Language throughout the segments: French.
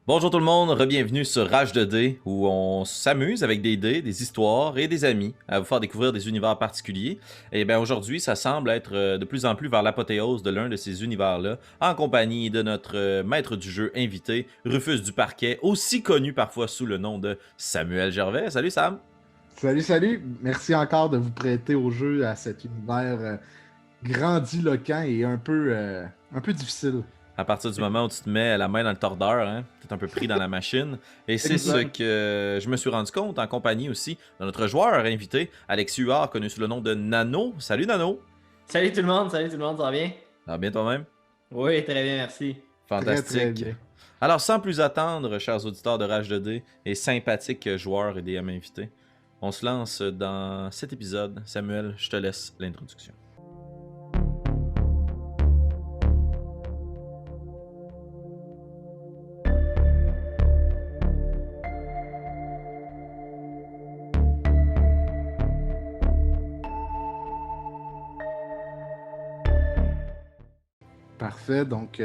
Bonjour tout le monde, bienvenue sur Rage de dés où on s'amuse avec des dés, des histoires et des amis à vous faire découvrir des univers particuliers. Et bien aujourd'hui, ça semble être de plus en plus vers l'apothéose de l'un de ces univers-là, en compagnie de notre maître du jeu invité, Rufus du Parquet, aussi connu parfois sous le nom de Samuel Gervais. Salut Sam! Salut, salut! Merci encore de vous prêter au jeu à cet univers grandiloquent et un peu difficile. À partir du moment où tu te mets la main dans le tordeur, hein, tu es un peu pris dans la machine. Et c'est ce Exact. que je me suis rendu compte en compagnie aussi de notre joueur invité, Alexis Huard, connu sous le nom de Nano. Salut Nano! Salut tout le monde, ça va bien? Ça va bien toi-même? Oui, très bien, merci. Très, très Fantastique. bien. Alors, sans plus attendre, chers auditeurs de Rage 2D et sympathiques joueurs et DM invités, on se lance dans cet épisode. Samuel, je te laisse l'introduction. Parfait. Donc,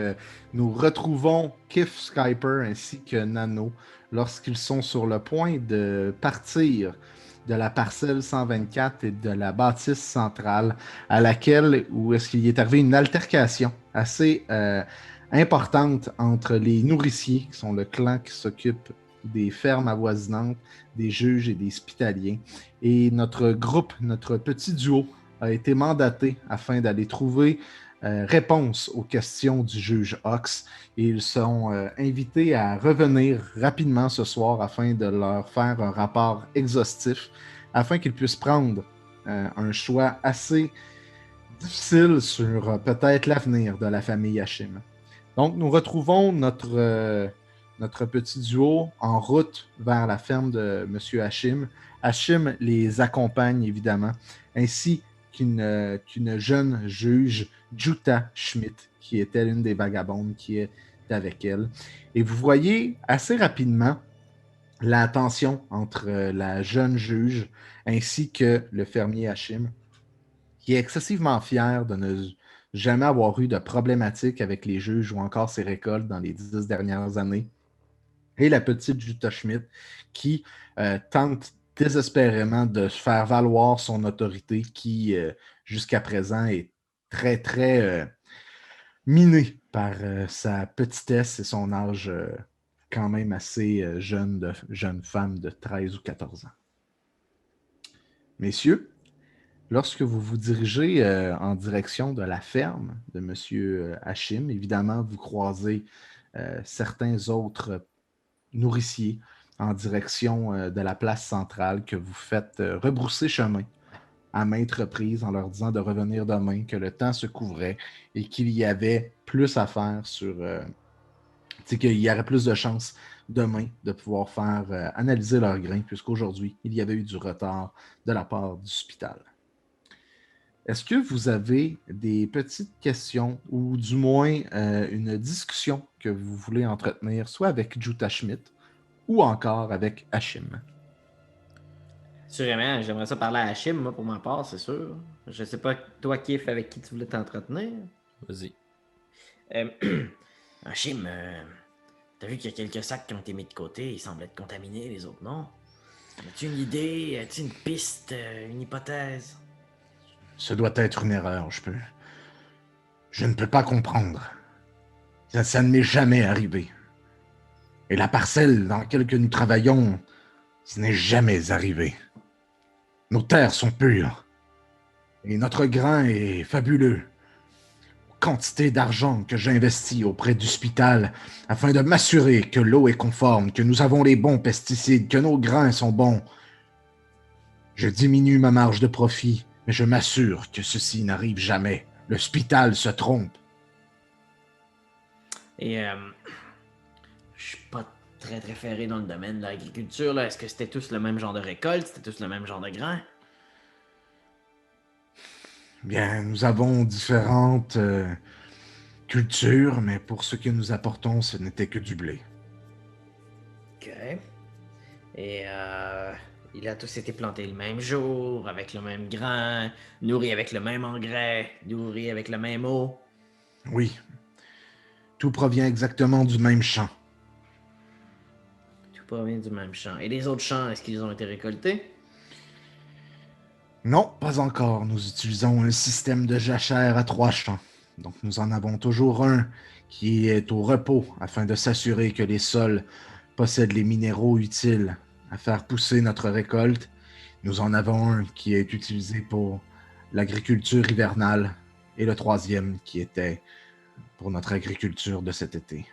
nous retrouvons Kif Skyper ainsi que Nano lorsqu'ils sont sur le point de partir de la parcelle 124 et de la bâtisse centrale à laquelle, où est-ce qu'il y est arrivé une altercation assez importante entre les nourriciers, qui sont le clan qui s'occupe des fermes avoisinantes, des juges et des hospitaliers. Et notre groupe, notre petit duo, a été mandaté afin d'aller trouver réponse aux questions du juge Ox. Et ils sont invités à revenir rapidement ce soir afin de leur faire un rapport exhaustif, afin qu'ils puissent prendre un choix assez difficile sur peut-être l'avenir de la famille Hashim. Donc, nous retrouvons notre petit duo en route vers la ferme de M. Hashim. Hashim les accompagne évidemment, ainsi qu'une jeune juge, Jutta Schmidt, qui était l'une des vagabondes qui est avec elle. Et vous voyez assez rapidement la tension entre la jeune juge ainsi que le fermier Hashim, qui est excessivement fier de ne jamais avoir eu de problématiques avec les juges ou encore ses récoltes dans les 10 dernières années. Et la petite Jutta Schmidt qui tente désespérément de faire valoir son autorité qui, jusqu'à présent, est très, très minée par sa petitesse et son âge quand même assez jeune femme de 13 ou 14 ans. Messieurs, lorsque vous vous dirigez en direction de la ferme de M. Hachim, évidemment, vous croisez certains autres nourriciers en direction de la place centrale que vous faites rebrousser chemin à maintes reprises en leur disant de revenir demain, que le temps se couvrait et qu'il y avait plus à faire qu'il y aurait plus de chances demain de pouvoir faire analyser leurs grains, puisqu'aujourd'hui, il y avait eu du retard de la part du hospital. Est-ce que vous avez des petites questions ou du moins une discussion que vous voulez entretenir, soit avec Jutta Schmidt ou encore avec Hashim? Sûrement, j'aimerais ça parler à Hachim, moi, pour ma part, c'est sûr. Je sais pas, toi, Kif, avec qui tu voulais t'entretenir. Vas-y. Euh, Hachim, t'as vu qu'il y a quelques sacs qui ont été mis de côté, ils semblent être contaminés, les autres non. As-tu une idée, as-tu une piste, une hypothèse? Ce doit être une erreur, je ne peux pas comprendre. Ça ne m'est jamais arrivé. Et la parcelle dans laquelle nous travaillons, ce n'est jamais arrivé. Nos terres sont pures. Et notre grain est fabuleux. Quantité d'argent que j'investis auprès du hospital afin de m'assurer que l'eau est conforme, que nous avons les bons pesticides, que nos grains sont bons. Je diminue ma marge de profit, mais je m'assure que ceci n'arrive jamais. L'hospital se trompe. Et je suis pas très très ferré dans le domaine de l'agriculture, là. Est-ce que c'était tous le même genre de récolte? C'était tous le même genre de grain? Bien, nous avons différentes cultures, mais pour ce que nous apportons, ce n'était que du blé. Ok. Et il a tous été planté le même jour, avec le même grain, nourri avec le même engrais, nourri avec le même eau. Oui, tout provient exactement du même champ. provient du même champ. Et les autres champs, est-ce qu'ils ont été récoltés? Non, pas encore. Nous utilisons un système de jachère à 3 champs. Donc nous en avons toujours un qui est au repos afin de s'assurer que les sols possèdent les minéraux utiles à faire pousser notre récolte. Nous en avons un qui est utilisé pour l'agriculture hivernale et le troisième qui était pour notre agriculture de cet été.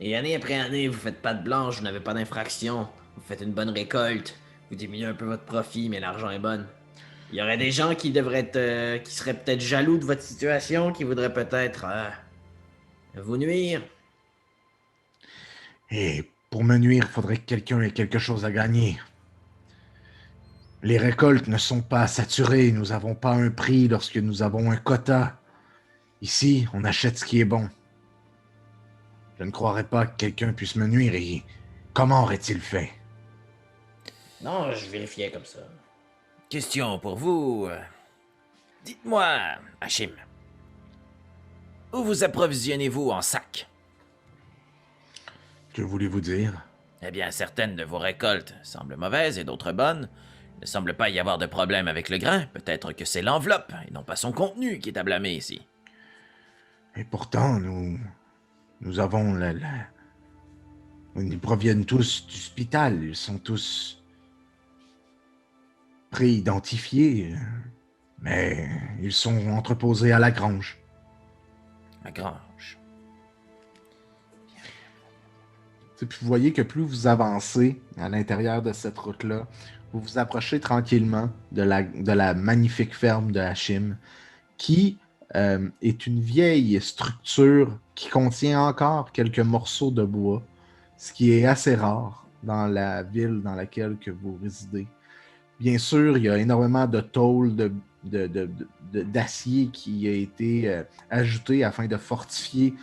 Et année après année, vous faites pas de blanche, vous n'avez pas d'infraction, vous faites une bonne récolte, vous diminuez un peu votre profit, mais l'argent est bon. Il y aurait des gens qui devraient être, qui seraient peut-être jaloux de votre situation, qui voudraient peut-être vous nuire. Et pour me nuire, il faudrait que quelqu'un ait quelque chose à gagner. Les récoltes ne sont pas saturées, nous n'avons pas un prix lorsque nous avons un quota. Ici, on achète ce qui est bon. Je ne croirais pas que quelqu'un puisse me nuire et comment aurait-il fait? Non, je vérifiais comme ça. Question pour vous. Dites-moi, Hachim, où vous approvisionnez-vous en sac? Que voulez-vous dire? Eh bien, certaines de vos récoltes semblent mauvaises et d'autres bonnes. Il ne semble pas y avoir de problème avec le grain. Peut-être que c'est l'enveloppe et non pas son contenu qui est à blâmer ici. Et pourtant, nous avons ils proviennent tous du hospital. Ils sont tous pré-identifiés. Mais ils sont entreposés à la grange. La grange. Puis vous voyez que plus vous avancez à l'intérieur de cette route-là, vous vous approchez tranquillement de la magnifique ferme de Hachim, qui est une vieille structure qui contient encore quelques morceaux de bois, ce qui est assez rare dans la ville dans laquelle que vous résidez. Bien sûr, il y a énormément de tôles, d'acier qui a été ajouté afin de fortifier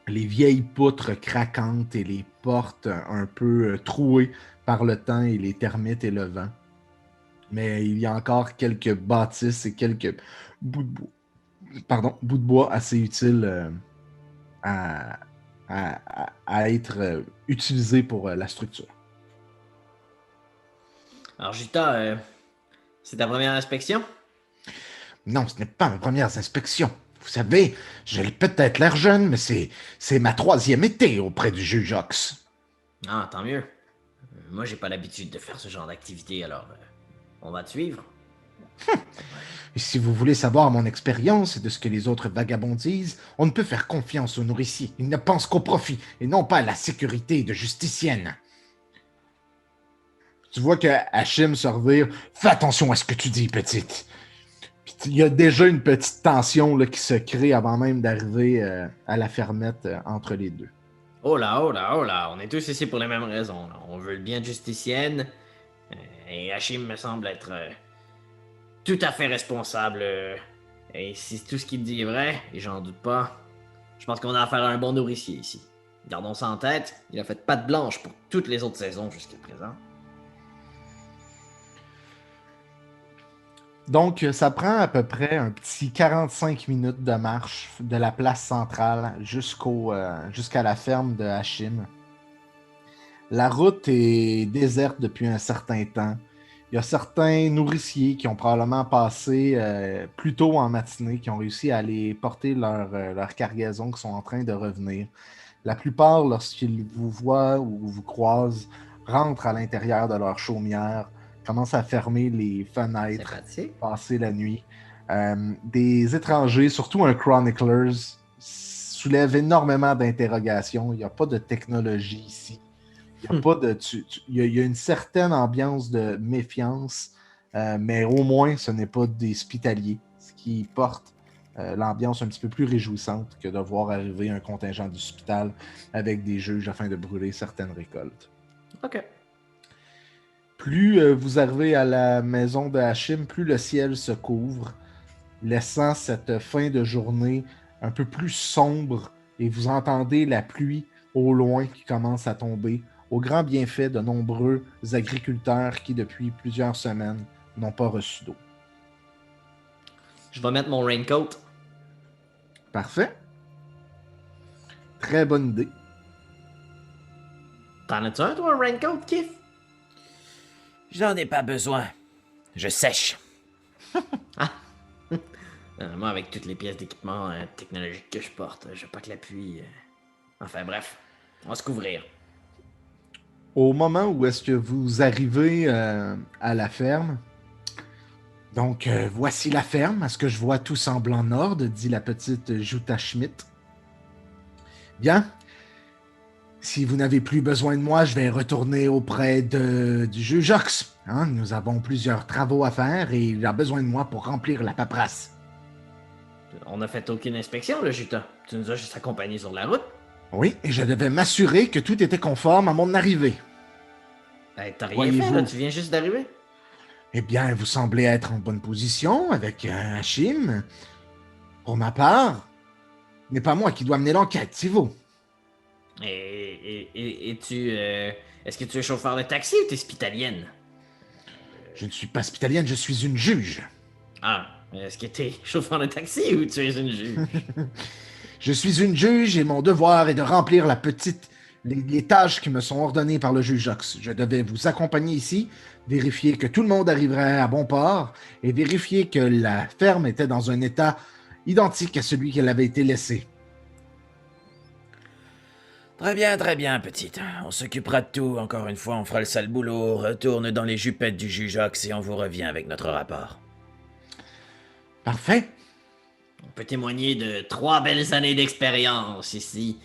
les vieilles poutres craquantes et les portes un peu trouées par le temps et les termites et le vent. Mais il y a encore quelques bâtisses et quelques bouts de bois assez utiles à être utilisés pour la structure. Alors, Jutta, c'est ta première inspection? Non, ce n'est pas mes premières inspections. Vous savez, j'ai peut-être l'air jeune, mais c'est ma 3e été auprès du juge Ox. Ah, tant mieux. Moi, j'ai pas l'habitude de faire ce genre d'activité, alors on va te suivre. Et si vous voulez savoir mon expérience et de ce que les autres vagabonds disent, on ne peut faire confiance aux nourriciers. Ils ne pensent qu'au profit et non pas à la sécurité de justicienne. Tu vois que Hachim se revire. Fais attention à ce que tu dis, petite. Puis il y a déjà une petite tension là, qui se crée avant même d'arriver à la fermette entre les deux. Oh là, oh là, oh là, on est tous ici pour les mêmes raisons. Là. On veut le bien de justicienne, et Hachim me semble être tout à fait responsable. Et si tout ce qu'il dit est vrai, et j'en doute pas, je pense qu'on a affaire à un bon nourricier ici. Gardons ça en tête, il a fait patte blanche pour toutes les autres saisons jusqu'à présent. Donc, ça prend à peu près un petit 45 minutes de marche de la place centrale jusqu'à la ferme de Hachim. La route est déserte depuis un certain temps. Il y a certains nourriciers qui ont probablement passé plus tôt en matinée, qui ont réussi à aller porter leur cargaison, qui sont en train de revenir. La plupart, lorsqu'ils vous voient ou vous croisent, rentrent à l'intérieur de leur chaumière, commencent à fermer les fenêtres, passer la nuit. Des étrangers, surtout un Chroniclers, soulèvent énormément d'interrogations. Il n'y a pas de technologie ici. Il y a une certaine ambiance de méfiance, mais au moins, ce n'est pas des hospitaliers, ce qui porte l'ambiance un petit peu plus réjouissante que de voir arriver un contingent d'hospital avec des juges afin de brûler certaines récoltes. Ok. Plus vous arrivez à la maison de Hachim, plus le ciel se couvre, laissant cette fin de journée un peu plus sombre, et vous entendez la pluie au loin qui commence à tomber, au grand bienfait de nombreux agriculteurs qui, depuis plusieurs semaines, n'ont pas reçu d'eau. Je vais mettre mon raincoat. Parfait. Très bonne idée. T'en as-tu un, toi, un raincoat, Kif? J'en ai pas besoin. Je sèche. Moi, avec toutes les pièces d'équipement technologique que je porte, j'ai pas que l'appui. Enfin, bref, on va se couvrir. Au moment où est-ce que vous arrivez à la ferme, donc voici la ferme, à ce que je vois tout semble en ordre, dit la petite Jutta Schmidt. Bien, si vous n'avez plus besoin de moi, je vais retourner auprès du juge Ox. Hein, nous avons plusieurs travaux à faire et il a besoin de moi pour remplir la paperasse. On n'a fait aucune inspection, le Juta. Tu nous as juste accompagnés sur la route. Oui, et je devais m'assurer que tout était conforme à mon arrivée. Hey, t'as rien Voyez-vous. fait, là, tu viens juste d'arriver. Eh bien, vous semblez être en bonne position avec Hachim. Pour ma part, ce n'est pas moi qui dois mener l'enquête, c'est vous. Et tu... Est-ce que tu es chauffeur de taxi ou t'es hospitalienne? Je ne suis pas hospitalienne, je suis une juge. Ah, est-ce que t'es chauffeur de taxi ou tu es une juge? Je suis une juge et mon devoir est de remplir les tâches qui me sont ordonnées par le juge Ox. Je devais vous accompagner ici, vérifier que tout le monde arriverait à bon port et vérifier que la ferme était dans un état identique à celui qu'elle avait été laissée. Très bien, petite. On s'occupera de tout. Encore une fois, on fera le sale boulot. Retourne dans les jupettes du juge Ox et on vous revient avec notre rapport. Parfait. On peut témoigner de 3 belles années d'expérience ici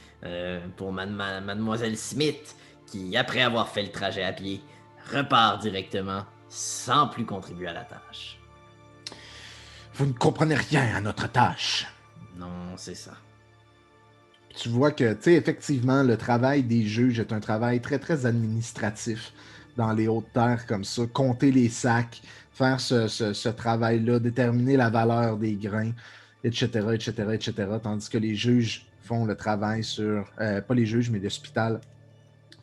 pour mademoiselle Smith, qui, après avoir fait le trajet à pied, repart directement sans plus contribuer à la tâche. Vous ne comprenez rien à notre tâche. Non, c'est ça. Tu vois que, tu sais, effectivement, le travail des juges est un travail très, très administratif dans les hautes terres comme ça. Compter les sacs, faire ce travail-là, déterminer la valeur des grains, etc., etc., etc. Tandis que les juges font le travail sur... pas les juges, mais l'hôpital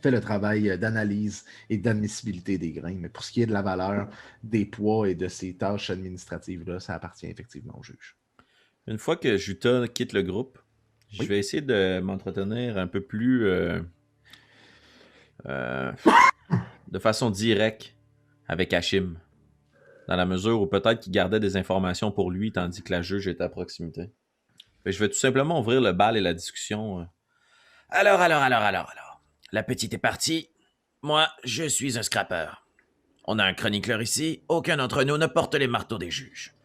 fait le travail d'analyse et d'admissibilité des grains. Mais pour ce qui est de la valeur, des poids et de ces tâches administratives-là, ça appartient effectivement aux juges. Une fois que Jutta quitte le groupe, je Oui. vais essayer de m'entretenir un peu plus de façon directe avec Hachim. Dans la mesure où peut-être qu'il gardait des informations pour lui tandis que la juge était à proximité. Fait que je vais tout simplement ouvrir le bal et la discussion. Alors. La petite est partie. Moi, je suis un scrapper. On a un chroniqueur ici. Aucun d'entre nous ne porte les marteaux des juges.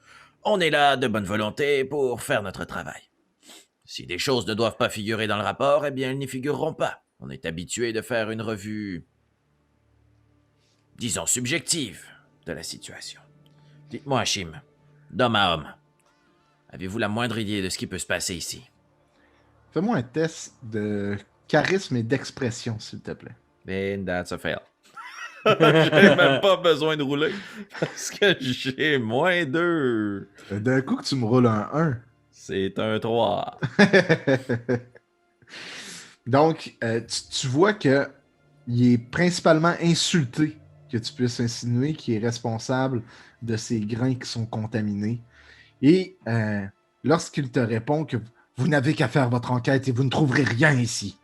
On est là de bonne volonté pour faire notre travail. Si des choses ne doivent pas figurer dans le rapport, eh bien, elles n'y figureront pas. On est habitué de faire une revue, disons, subjective de la situation. Dites-moi, Hachim, d'homme à homme, avez-vous la moindre idée de ce qui peut se passer ici? Fais-moi un test de charisme et d'expression, s'il te plaît. And that's a fail. J'ai même pas besoin de rouler parce que j'ai -2. D'un coup que tu me roules un 1. C'est un 3. Donc, tu vois que il est principalement insulté que tu puisses insinuer qu'il est responsable de ces grains qui sont contaminés. Et lorsqu'il te répond que vous n'avez qu'à faire votre enquête et vous ne trouverez rien ici.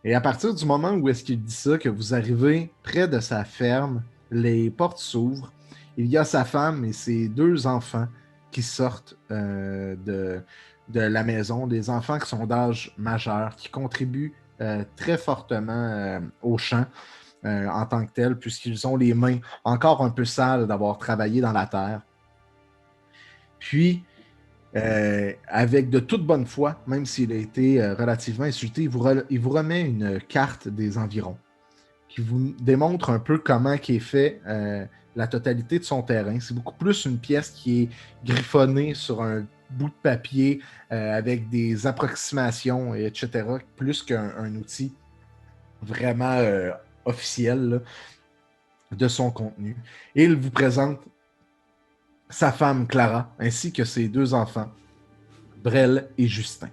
Et à partir du moment où est-ce qu'il dit ça, que vous arrivez près de sa ferme, les portes s'ouvrent, il y a sa femme et ses 2 enfants qui sortent de la maison, des enfants qui sont d'âge majeur, qui contribuent très fortement au champ en tant que tel, puisqu'ils ont les mains encore un peu sales d'avoir travaillé dans la terre. Puis, avec de toute bonne foi, même s'il a été relativement insulté, il vous remet une carte des environs qui vous démontre un peu comment est fait la totalité de son terrain. C'est beaucoup plus une pièce qui est griffonnée sur un bout de papier avec des approximations, etc., plus qu'un outil vraiment officiel là, de son contenu. Et il vous présente sa femme Clara, ainsi que ses 2 enfants, Brel et Justin.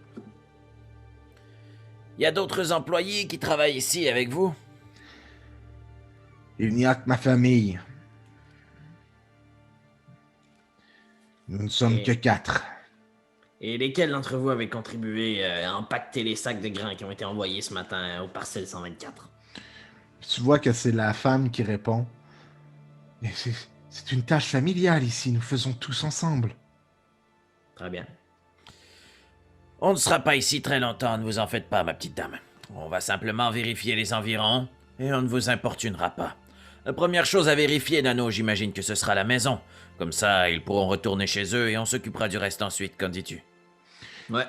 Il y a d'autres employés qui travaillent ici avec vous? Il n'y a que ma famille. Nous ne sommes que 4. Et lesquels d'entre vous avez contribué à empaqueter les sacs de grains qui ont été envoyés ce matin aux parcelles 124? Tu vois que c'est la femme qui répond. Mais c'est une tâche familiale ici, nous faisons tous ensemble. Très bien. On ne sera pas ici très longtemps, ne vous en faites pas, ma petite dame. On va simplement vérifier les environs et on ne vous importunera pas. La première chose à vérifier, Nano, j'imagine que ce sera la maison. Comme ça, ils pourront retourner chez eux et on s'occupera du reste ensuite, qu'en dis-tu? Ouais.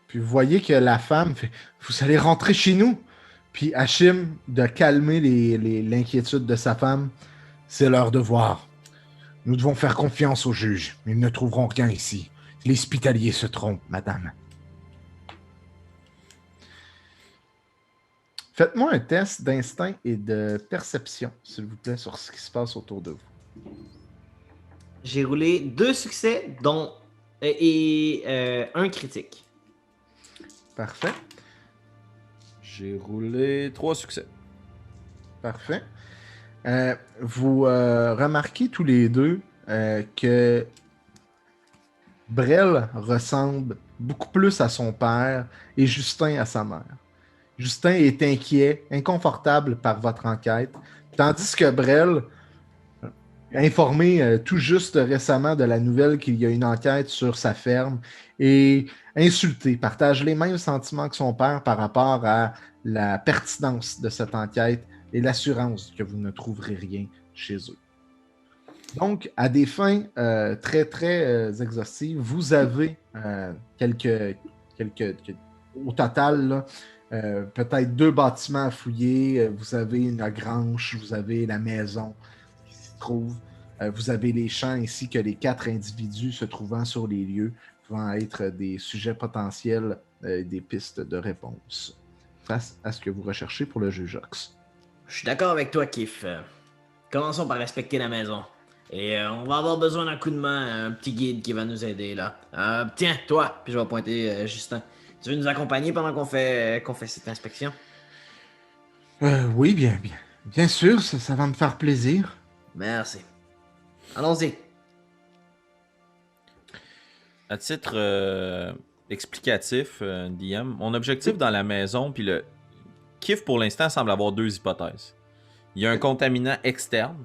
Puis vous voyez que la femme fait vous allez rentrer chez nous. Puis Hachim, de calmer l'inquiétude de sa femme, c'est leur devoir. Nous devons faire confiance aux juges. Ils ne trouveront rien ici. Les hospitaliers se trompent, madame. Faites-moi un test d'instinct et de perception, s'il vous plaît, sur ce qui se passe autour de vous. J'ai roulé 2 succès, dont un critique. Parfait. J'ai roulé 3 succès. Parfait. Vous remarquez tous les deux que Brel ressemble beaucoup plus à son père et Justin à sa mère. Justin est inquiet, inconfortable par votre enquête, tandis que Brel, informé tout juste récemment de la nouvelle qu'il y a une enquête sur sa ferme, est insulté, partage les mêmes sentiments que son père par rapport à la pertinence de cette enquête et l'assurance que vous ne trouverez rien chez eux. Donc, à des fins très, très exhaustives, vous avez au total, là, peut-être 2 bâtiments à fouiller. Vous avez une grange, vous avez la maison qui s'y trouve. Vous avez les champs ainsi que les 4 individus se trouvant sur les lieux, pouvant être des sujets potentiels, des pistes de réponse face à ce que vous recherchez pour le juge Ox. Je suis d'accord avec toi, Kif. Commençons par respecter la maison. Et on va avoir besoin d'un coup de main, un petit guide qui va nous aider là. Tiens, toi, puis je vais pointer Justin. Tu veux nous accompagner pendant qu'on fait cette inspection? Oui, bien sûr, ça va me faire plaisir. Merci. Allons-y. À titre explicatif, DM, mon objectif dans la maison, puis le Kif pour l'instant semble avoir 2 hypothèses. Il y a un contaminant externe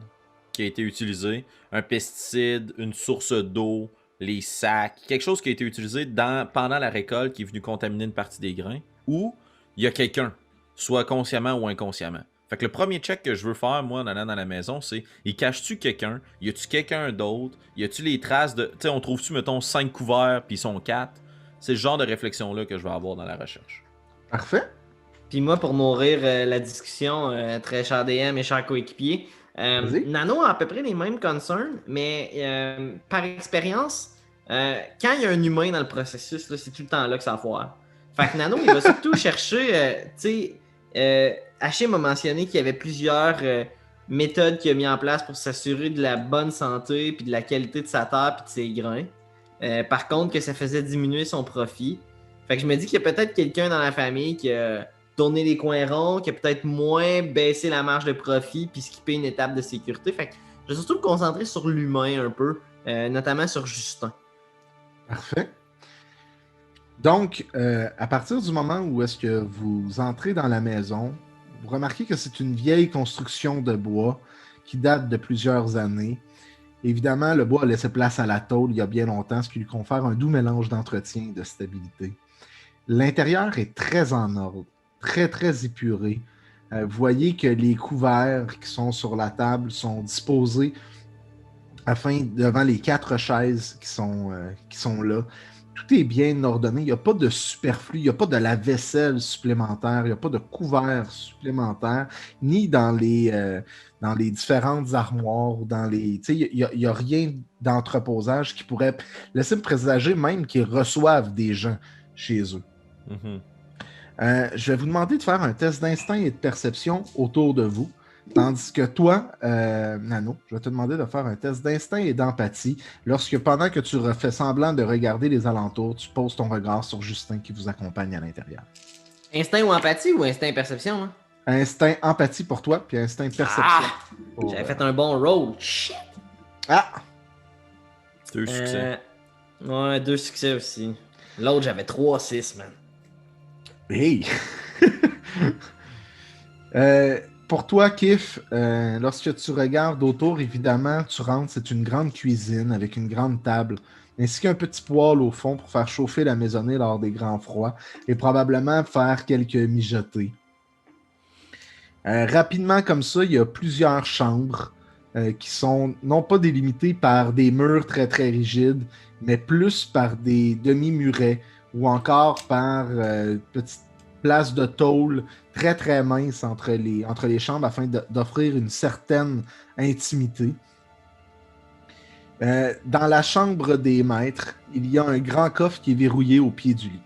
qui a été utilisé, un pesticide, une source d'eau, les sacs, quelque chose qui a été utilisé pendant la récolte qui est venu contaminer une partie des grains, ou il y a quelqu'un, soit consciemment ou inconsciemment. Fait que le premier check que je veux faire, moi, en allant dans la maison, c'est, y cache-tu quelqu'un? Y a-tu quelqu'un d'autre? Y a-tu les traces de... Tu sais, on trouve-tu, mettons, 5 couverts, puis ils sont 4? C'est le genre de réflexion-là que je vais avoir dans la recherche. Parfait. Puis moi, pour nourrir la discussion, très cher DM et cher coéquipier, Vas-y. Nano a à peu près les mêmes concerns, mais par expérience, quand il y a un humain dans le processus, là, c'est tout le temps là que ça foire. Fait que Nano, il va surtout chercher, tu sais, Hachim a mentionné qu'il y avait plusieurs méthodes qu'il a mis en place pour s'assurer de la bonne santé, puis de la qualité de sa terre, puis de ses grains. Par contre, que ça faisait diminuer son profit. Fait que je me dis qu'il y a peut-être quelqu'un dans la famille qui a tourné les coins ronds, qui a peut-être moins baissé la marge de profit puis skippé une étape de sécurité. Fait que je vais surtout me concentrer sur l'humain un peu, notamment sur Justin. Parfait. Donc, à partir du moment où est-ce que vous entrez dans la maison, vous remarquez que c'est une vieille construction de bois qui date de plusieurs années. Évidemment, le bois a laissé place à la tôle il y a bien longtemps, ce qui lui confère un doux mélange d'entretien et de stabilité. L'intérieur est très en ordre, très, très épuré. Vous voyez que les couverts qui sont sur la table sont disposés devant les 4 chaises qui sont là. Tout est bien ordonné. Il n'y a pas de superflu, il n'y a pas de lave-vaisselle supplémentaire, il n'y a pas de couvert supplémentaire, ni dans les différentes armoires. Il n'y a rien d'entreposage qui pourrait laisser présager même qu'ils reçoivent des gens chez eux. Mm-hmm. Je vais vous demander de faire un test d'instinct et de perception autour de vous. Tandis que toi, Nano, je vais te demander de faire un test d'instinct et d'empathie lorsque, pendant que tu fais semblant de regarder les alentours, tu poses ton regard sur Justin qui vous accompagne à l'intérieur. Instinct ou empathie ou instinct perception? Hein? Instinct empathie pour toi, puis instinct perception. J'avais fait un bon roll. Shit! Ah! 2 succès. Ouais, 2 succès aussi. L'autre, j'avais 3-6, man. Hey! Pour toi, Kif, lorsque tu regardes autour, évidemment, tu rentres, c'est une grande cuisine avec une grande table, ainsi qu'un petit poêle au fond pour faire chauffer la maisonnée lors des grands froids et probablement faire quelques mijotés. Rapidement comme ça, il y a plusieurs chambres qui sont non pas délimitées par des murs très très rigides, mais plus par des demi-murets ou encore par petites places de tôle très très minces entre les chambres afin d'offrir une certaine intimité. Dans la chambre des maîtres, il y a un grand coffre qui est verrouillé au pied du lit.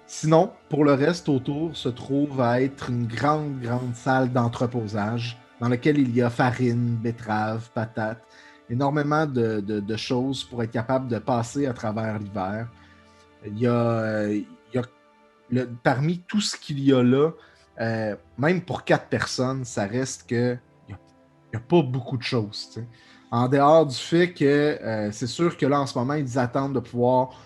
Sinon, pour le reste autour, se trouve à être une grande, grande salle d'entreposage dans laquelle il y a farine, betteraves, patates, énormément de choses pour être capable de passer à travers l'hiver. Il y a parmi tout ce qu'il y a là, même pour 4 personnes, ça reste que il n'y a pas beaucoup de choses. T'sais. En dehors du fait que c'est sûr que là, en ce moment, ils attendent de pouvoir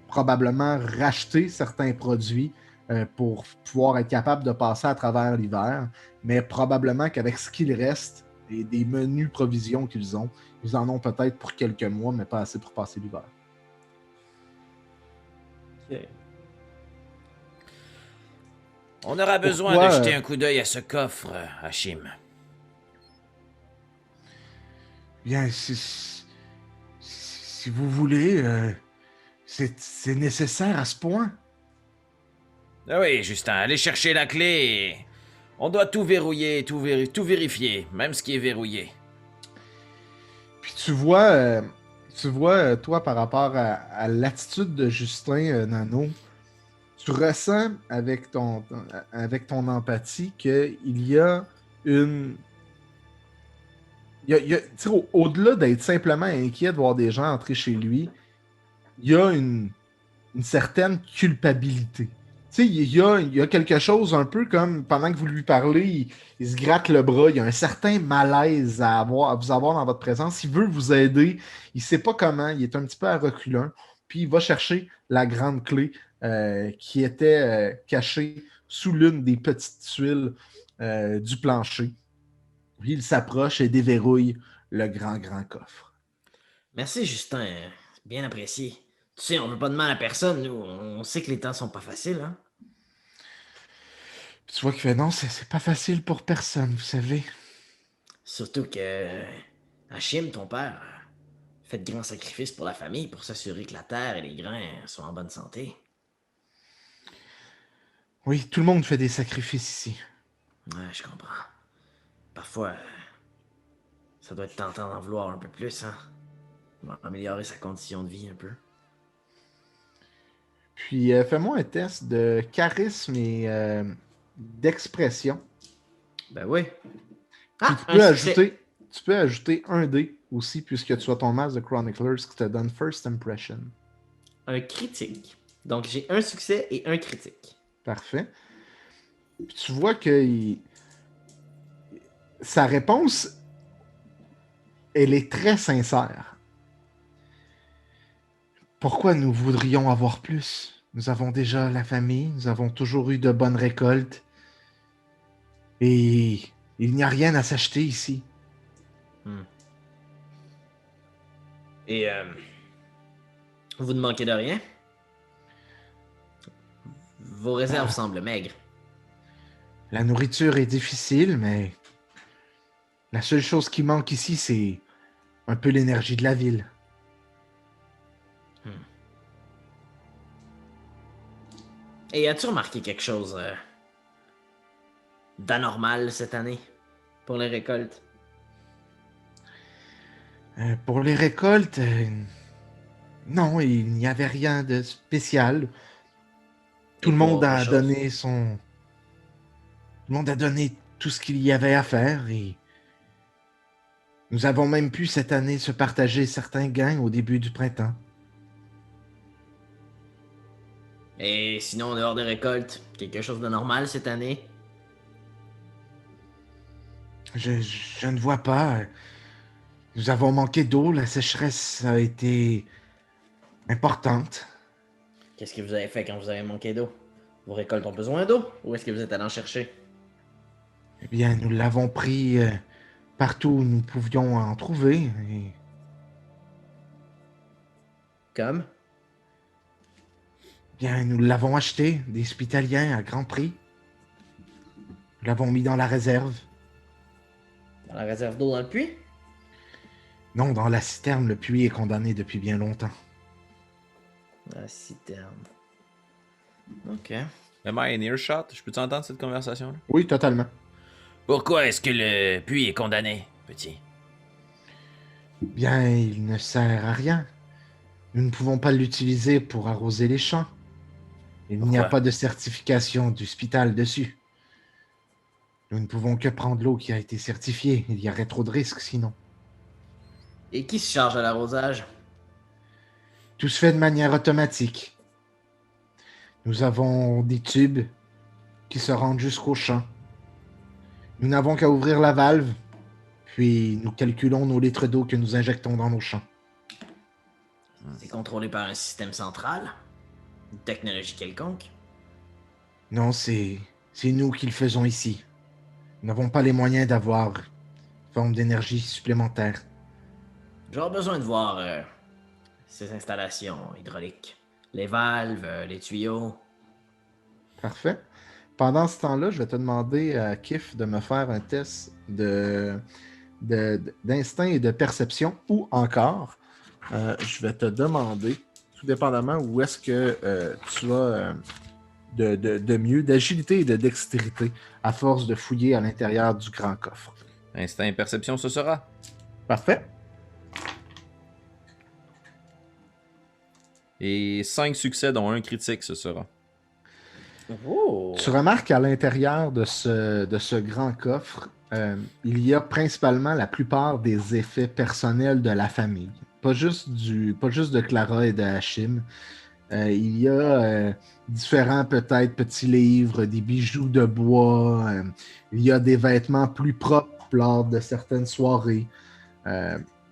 probablement racheter certains produits pour pouvoir être capable de passer à travers l'hiver, mais probablement qu'avec ce qu'il reste et des menus provisions qu'ils ont, ils en ont peut-être pour quelques mois, mais pas assez pour passer l'hiver. Ok. On aura besoin Pourquoi, de jeter un coup d'œil à ce coffre, Hachim. Bien, si vous voulez, c'est nécessaire à ce point. Ah oui, Justin, allez chercher la clé et... On doit tout verrouiller, tout vérifier, même ce qui est verrouillé. Puis tu vois toi, par rapport à l'attitude de Justin Nano, tu ressens avec ton empathie qu'il y a une. Tu sais, au-delà d'être simplement inquiet de voir des gens entrer chez lui, il y a une certaine culpabilité. Tu sais, il y a quelque chose un peu comme pendant que vous lui parlez, il se gratte le bras, il y a un certain malaise à vous avoir dans votre présence. Il veut vous aider, il sait pas comment, il est un petit peu à reculons, puis il va chercher la grande clé qui était cachée sous l'une des petites tuiles du plancher. Puis il s'approche et déverrouille le grand, grand coffre. Merci, Justin. C'est bien apprécié. Tu sais, on veut pas de mal à personne, nous. On sait que les temps sont pas faciles, hein. Puis tu vois qu'il fait non, c'est pas facile pour personne, vous savez. Surtout que Hachim, ton père, fait de grands sacrifices pour la famille pour s'assurer que la terre et les grains sont en bonne santé. Oui, tout le monde fait des sacrifices ici. Ouais, je comprends. Parfois, ça doit être tentant d'en vouloir un peu plus, hein. Pour améliorer sa condition de vie un peu. Puis fais-moi un test de charisme et d'expression. Ben oui. Puis Ah, un succès. tu peux ajouter un dé aussi, puisque tu as ton masque de Chroniclers qui te donne First Impression. Un critique. Donc j'ai un succès et un critique. Parfait. Puis tu vois que sa réponse, elle est très sincère. Pourquoi nous voudrions avoir plus? Nous avons déjà la famille, nous avons toujours eu de bonnes récoltes. Et il n'y a rien à s'acheter ici. Et vous ne manquez de rien? Vos réserves semblent maigres. La nourriture est difficile, mais la seule chose qui manque ici, c'est un peu l'énergie de la ville. Et as-tu remarqué quelque chose d'anormal cette année pour les récoltes? Pour les récoltes, non, il n'y avait rien de spécial. Tout Et le pour monde autre a chose? donné Tout le monde a donné tout ce qu'il y avait à faire et nous avons même pu cette année se partager certains gains au début du printemps. Et sinon, en dehors des récoltes, quelque chose de normal cette année? Je ne vois pas. Nous avons manqué d'eau, la sécheresse a été importante. Qu'est-ce que vous avez fait quand vous avez manqué d'eau? Vos récoltes ont besoin d'eau? Ou est-ce que vous êtes allé en chercher? Eh bien, nous l'avons pris partout où nous pouvions en trouver. Et Comme? bien, nous l'avons acheté des Spitaliens à grand prix. Nous l'avons mis dans la réserve. Dans la réserve d'eau dans le puits? Non, dans la citerne, le puits est condamné depuis bien longtemps. Dans la citerne. Ok. Am I in earshot? Je peux-tu entendre cette conversation-là? Oui, totalement. Pourquoi est-ce que le puits est condamné, petit? Bien, il ne sert à rien. Nous ne pouvons pas l'utiliser pour arroser les champs. Il n'y a Pourquoi? pas de certification du hospital dessus. Nous ne pouvons que prendre l'eau qui a été certifiée. Il y aurait trop de risques sinon. Et qui se charge de l'arrosage? Tout se fait de manière automatique. Nous avons des tubes qui se rendent jusqu'au champ. Nous n'avons qu'à ouvrir la valve, puis nous calculons nos litres d'eau que nous injectons dans nos champs. C'est contrôlé par un système central? Une technologie quelconque? Non, c'est nous qui le faisons ici. Nous n'avons pas les moyens d'avoir une forme d'énergie supplémentaire. J'aurais besoin de voir ces installations hydrauliques. Les valves, les tuyaux. Parfait. Pendant ce temps-là, je vais te demander à Kif de me faire un test d'instinct et de perception, ou encore, je vais te demander, tout dépendamment où est-ce que tu as de mieux, d'agilité et de dextérité, à force de fouiller à l'intérieur du grand coffre. Instinct et perception, ce sera. Parfait. Et 5 succès, dont un critique, ce sera. Oh! Tu remarques qu'à l'intérieur de ce grand coffre, il y a principalement la plupart des effets personnels de la famille. Pas juste de Clara et de Hachim. Il y a différents peut-être petits livres, des bijoux de bois. Il y a des vêtements plus propres lors de certaines soirées.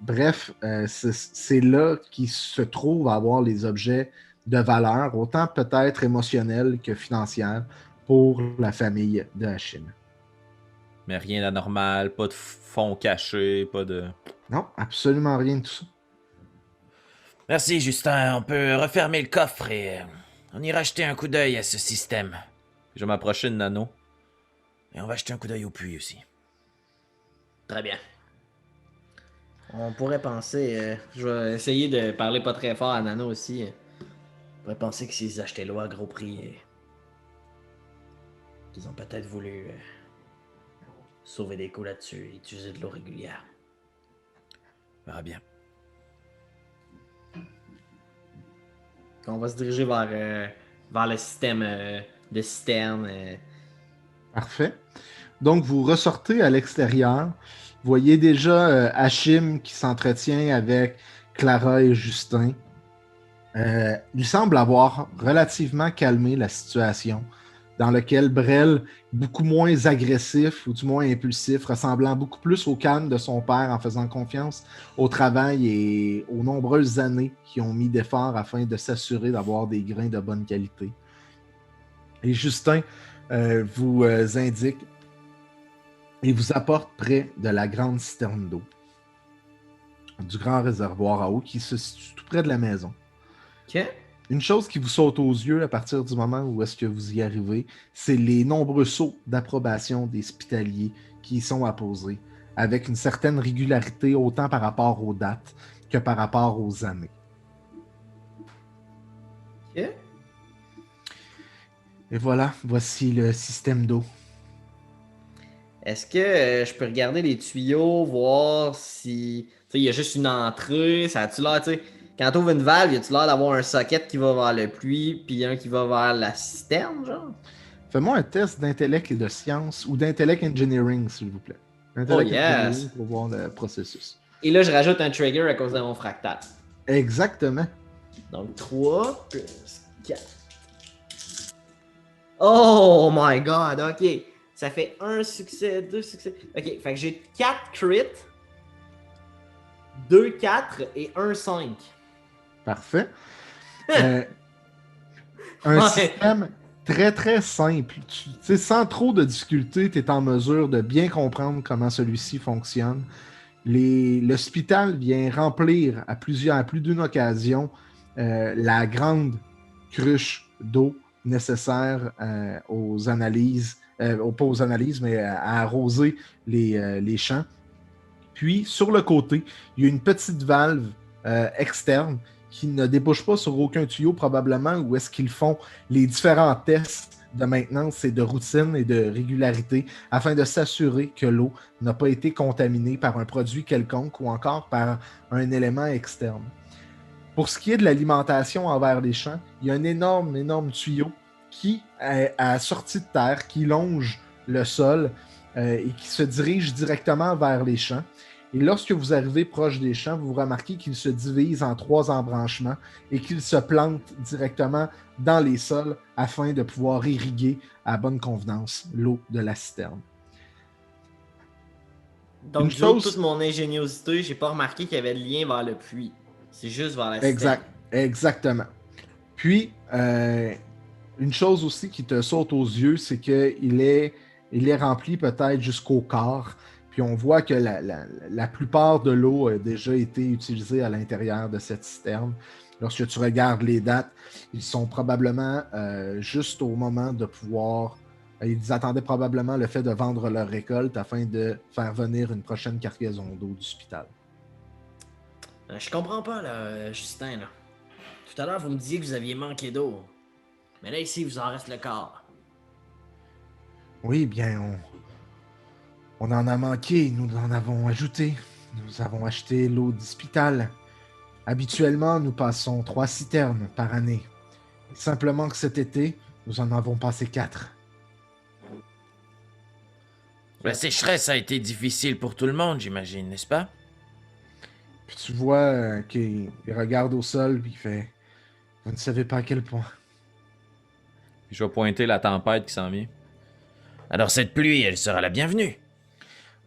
Bref, c'est là qu'il se trouve à avoir les objets de valeur, autant peut-être émotionnelle que financière, pour la famille de Hachim. Mais rien d'anormal, pas de fond caché, pas de... Non, absolument rien de tout ça. Merci, Justin. On peut refermer le coffre et on ira jeter un coup d'œil à ce système. Je vais m'approcher de Nano. Et on va jeter un coup d'œil au puits aussi. Très bien. On pourrait penser... je vais essayer de parler pas très fort à Nano aussi. On pourrait penser que s'ils achetaient l'eau à gros prix, qu'ils ont peut-être voulu sauver des coups là-dessus et utiliser de l'eau régulière. On verra bien. On va se diriger vers le système de citerne. Parfait. Donc, vous ressortez à l'extérieur. Vous voyez déjà Hachim qui s'entretient avec Clara et Justin. Il semble avoir relativement calmé la situation, dans laquelle Brel, beaucoup moins agressif ou du moins impulsif, ressemblant beaucoup plus au calme de son père en faisant confiance au travail et aux nombreuses années qui ont mis d'efforts afin de s'assurer d'avoir des grains de bonne qualité. Et Justin vous indique et vous apporte près de la grande citerne d'eau, du grand réservoir à eau qui se situe tout près de la maison. Ok. Une chose qui vous saute aux yeux à partir du moment où est-ce que vous y arrivez, c'est les nombreux sceaux d'approbation des hospitaliers qui y sont apposés, avec une certaine régularité autant par rapport aux dates que par rapport aux années. Ok. Et voilà, voici le système d'eau. Est-ce que je peux regarder les tuyaux, voir si... Tu sais, il y a juste une entrée, ça a-tu l'air, tu sais... Quand t'ouvres une valve, y a-tu l'air d'avoir un socket qui va vers le puits, puis un qui va vers la citerne, genre? Fais-moi un test d'intellect et de science, ou d'intellect engineering, s'il vous plaît. Oh Intellect yes! engineering pour voir le processus. Et là, je rajoute un trigger à cause de mon fractal. Exactement. Donc 3 plus 4. Oh my god, ok. Ça fait un succès, 2 succès. Ok, fait que j'ai 4 crits, 2 4 et 1 5. Parfait. Un Ouais. système très très simple. Tu sais, sans trop de difficulté, tu es en mesure de bien comprendre comment celui-ci fonctionne. L'hospital vient remplir à plus d'une occasion la grande cruche d'eau nécessaire aux analyses, pas aux analyses, mais à arroser les champs. Puis, sur le côté, il y a une petite valve externe qui ne débouche pas sur aucun tuyau, probablement, où est-ce qu'ils font les différents tests de maintenance et de routine et de régularité afin de s'assurer que l'eau n'a pas été contaminée par un produit quelconque ou encore par un élément externe. Pour ce qui est de l'alimentation envers les champs, il y a un énorme tuyau qui est à sortie de terre, qui longe le sol et qui se dirige directement vers les champs. Et lorsque vous arrivez proche des champs, vous remarquez qu'il se divise en 3 embranchements et qu'il se plante directement dans les sols afin de pouvoir irriguer à bonne convenance l'eau de la citerne. Donc, toute mon ingéniosité, j'ai pas remarqué qu'il y avait le lien vers le puits. C'est juste vers la citerne. Exactement. Puis, une chose aussi qui te saute aux yeux, c'est qu'il est rempli peut-être jusqu'au quart. Puis on voit que la plupart de l'eau a déjà été utilisée à l'intérieur de cette citerne. Lorsque tu regardes les dates, ils sont probablement juste au moment de pouvoir... Ils attendaient probablement le fait de vendre leur récolte afin de faire venir une prochaine cargaison d'eau d'hospital. Je comprends pas, là, Justin. Là. Tout à l'heure, vous me disiez que vous aviez manqué d'eau. Mais là, ici, vous en reste le quart. Oui, bien, on en a manqué, nous en avons ajouté. Nous avons acheté l'eau d'hospital. Habituellement, nous passons 3 citernes par année. Simplement que cet été, nous en avons passé 4. La sécheresse a été difficile pour tout le monde, j'imagine, n'est-ce pas? Puis tu vois qu'il regarde au sol, puis il fait « Vous ne savez pas à quel point. » Puis je vais pointer la tempête qui s'en vient. Alors cette pluie, elle sera la bienvenue.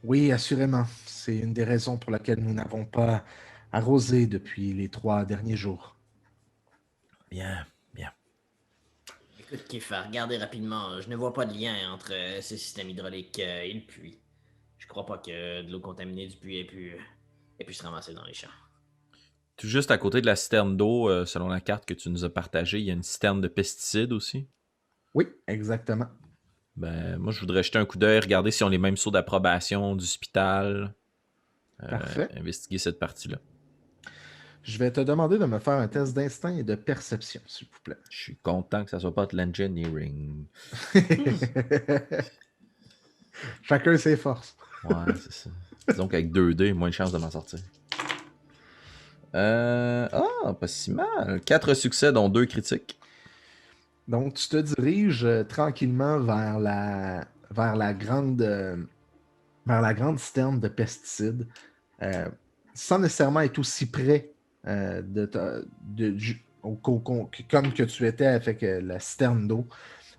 Oui, assurément. C'est une des raisons pour laquelle nous n'avons pas arrosé depuis les 3 derniers jours. Bien, bien. Écoute, Kif, regardez rapidement. Je ne vois pas de lien entre ce système hydraulique et le puits. Je crois pas que de l'eau contaminée du puits ait pu se ramasser dans les champs. Tout juste à côté de la citerne d'eau, selon la carte que tu nous as partagée, il y a une citerne de pesticides aussi. Oui, exactement. Ben, moi, je voudrais jeter un coup d'œil, regarder si on a les mêmes sauts d'approbation d'hospital. Parfait. Investiguer cette partie-là. Je vais te demander de me faire un test d'instinct et de perception, s'il vous plaît. Je suis content que ça soit pas de l'engineering. Chacun ses forces. Ouais, c'est ça. Disons qu'avec 2D, moins de chances de m'en sortir. Pas si mal. 4 succès, dont 2 critiques. Donc, tu te diriges tranquillement vers la grande citerne de pesticides, sans nécessairement être aussi près comme que tu étais avec la citerne d'eau.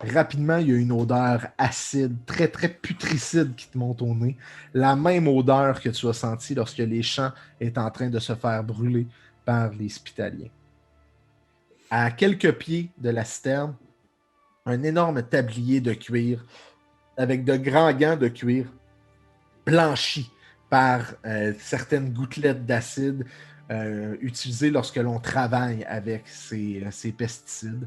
Rapidement, il y a une odeur acide, très, très putricide qui te monte au nez. La même odeur que tu as sentie lorsque les champs étaient en train de se faire brûler par les Spitaliens. À quelques pieds de la citerne, un énorme tablier de cuir avec de grands gants de cuir blanchis par certaines gouttelettes d'acide utilisées lorsque l'on travaille avec ces pesticides.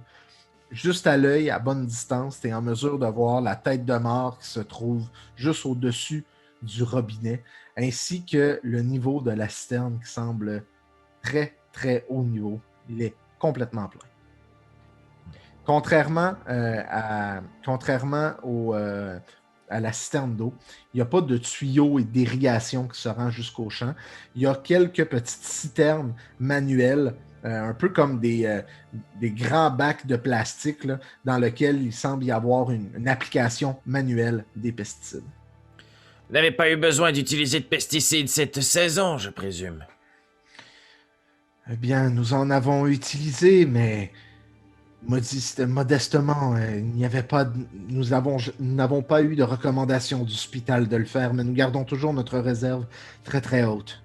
Juste à l'œil, à bonne distance, tu es en mesure de voir la tête de mort qui se trouve juste au-dessus du robinet, ainsi que le niveau de la citerne qui semble très, très haut niveau. Il est complètement plein. Contrairement à la citerne d'eau, il n'y a pas de tuyaux et d'irrigation qui se rend jusqu'au champ. Il y a quelques petites citernes manuelles, un peu comme des grands bacs de plastique là, dans lesquels il semble y avoir une application manuelle des pesticides. Vous n'avez pas eu besoin d'utiliser de pesticides cette saison, je présume. Eh bien, nous en avons utilisé, mais modestement, il n'y avait pas. Nous n'avons pas eu de recommandation d'hospital de le faire, mais nous gardons toujours notre réserve très très haute.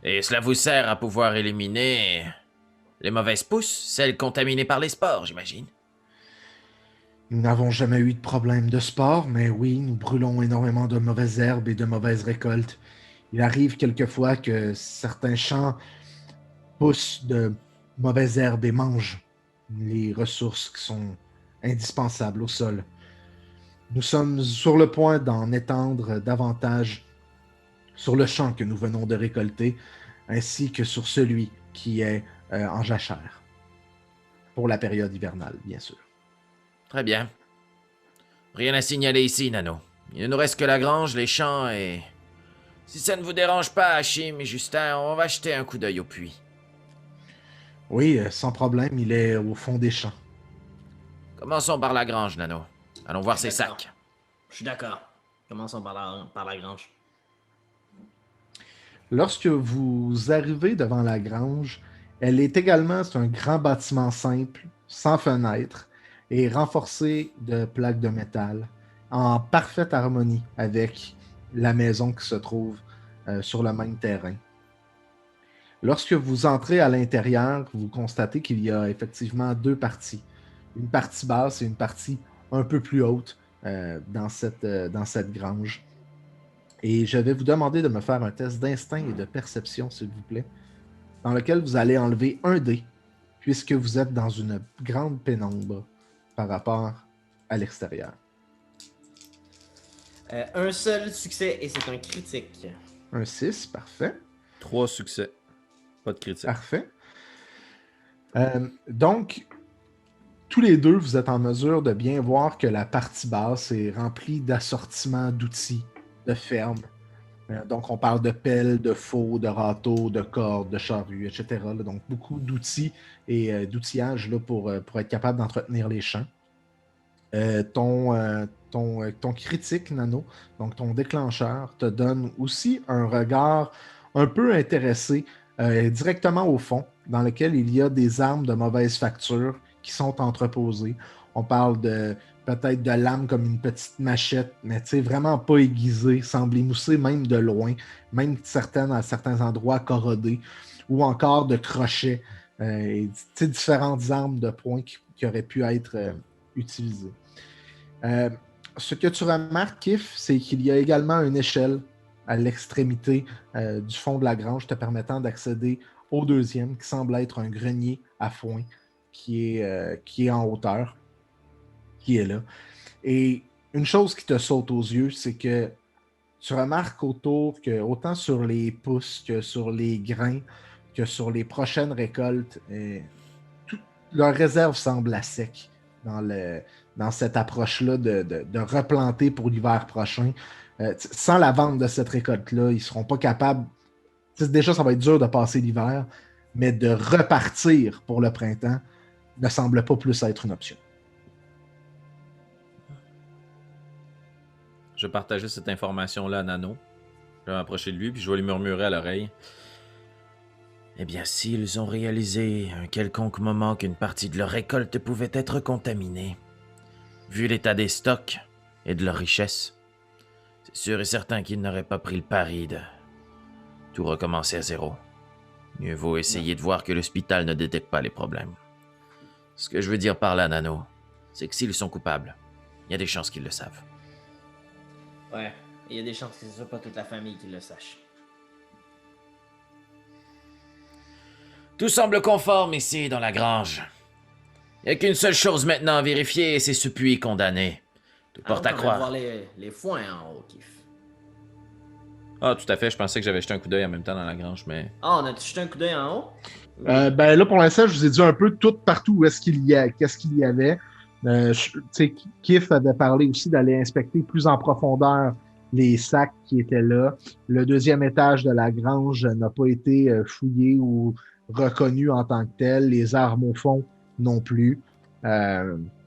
Et cela vous sert à pouvoir éliminer les mauvaises pousses, celles contaminées par les spores, j'imagine. Nous n'avons jamais eu de problème de sport, mais oui, nous brûlons énormément de mauvaises herbes et de mauvaises récoltes. Il arrive quelquefois que certains champs poussent de mauvaises herbes et mangent les ressources qui sont indispensables au sol. Nous sommes sur le point d'en étendre davantage sur le champ que nous venons de récolter, ainsi que sur celui qui est en jachère, pour la période hivernale, bien sûr. Très bien. Rien à signaler ici, Nano. Il ne nous reste que la grange, les champs et... Si ça ne vous dérange pas, Hachim et Justin, on va jeter un coup d'œil au puits. Oui, sans problème, il est au fond des champs. Commençons par la grange, Nano. Allons voir ces D'accord. sacs. Je suis d'accord. Commençons par la grange. Lorsque vous arrivez devant la grange, elle est également, c'est un grand bâtiment simple, sans fenêtre, et renforcé de plaques de métal, en parfaite harmonie avec la maison qui se trouve sur le même terrain. Lorsque vous entrez à l'intérieur, vous constatez qu'il y a effectivement deux parties. Une partie basse et une partie un peu plus haute dans cette grange. Et je vais vous demander de me faire un test d'instinct et de perception, s'il vous plaît, dans lequel vous allez enlever un dé, puisque vous êtes dans une grande pénombre par rapport à l'extérieur. Un seul succès et c'est un critique. Un 6, parfait. 3 succès. Pas de critique. Parfait. Donc, tous les deux, vous êtes en mesure de bien voir que la partie basse est remplie d'assortiments d'outils, de fermes. Donc, on parle de pelles, de faux, de râteaux, de cordes, de charrues, etc. là. Donc, beaucoup d'outils et d'outillage là, pour être capable d'entretenir les champs. Ton critique, Nano, donc ton déclencheur, te donne aussi un regard un peu intéressé directement au fond, dans lequel il y a des armes de mauvaise facture qui sont entreposées. On parle de peut-être de lames comme une petite machette, mais tu sais, vraiment pas aiguisée, semble émousser même de loin, même certaines à certains endroits corrodées, ou encore de crochets, et tu sais, différentes armes de poing qui auraient pu être utilisées. Ce que tu remarques, Kif, c'est qu'il y a également une échelle à l'extrémité du fond de la grange te permettant d'accéder au deuxième, qui semble être un grenier à foin qui est en hauteur, qui est là. Et une chose qui te saute aux yeux, c'est que tu remarques autour que, autant sur les pousses que sur les grains, que sur les prochaines récoltes, leur réserve semble à sec dans cette approche-là de replanter pour l'hiver prochain. Sans la vente de cette récolte-là, ils ne seront pas capables. Déjà, ça va être dur de passer l'hiver, mais de repartir pour le printemps ne semble pas plus être une option. Je vais partager cette information-là à Nano. Je vais m'approcher de lui, puis je vais lui murmurer à l'oreille. Eh bien, s'ils ont réalisé à un quelconque moment qu'une partie de leur récolte pouvait être contaminée, vu l'état des stocks et de leur richesse, c'est sûr et certain qu'ils n'auraient pas pris le pari de tout recommencer à zéro. Mieux vaut essayer de voir que l'hôpital ne détecte pas les problèmes. Ce que je veux dire par là, Nano, c'est que s'ils sont coupables, il y a des chances qu'ils le savent. Ouais, il y a des chances que ce soit pas toute la famille qui le sache. Tout semble conforme ici, dans la grange. Il n'y a qu'une seule chose maintenant à vérifier, c'est ce puits condamné. Tout porte à croire. voir les foins en haut, Kif. Ah, tout à fait. Je pensais que j'avais jeté un coup d'œil en même temps dans la grange, mais... Ah, on a jeté un coup d'œil en haut? Ben là, pour l'instant, je vous ai dit un peu tout partout où est-ce qu'il y a, qu'est-ce qu'il y avait. Kif avait parlé aussi d'aller inspecter plus en profondeur les sacs qui étaient là. Le deuxième étage de la grange n'a pas été fouillé ou reconnu en tant que tel. Les armes au fond non plus.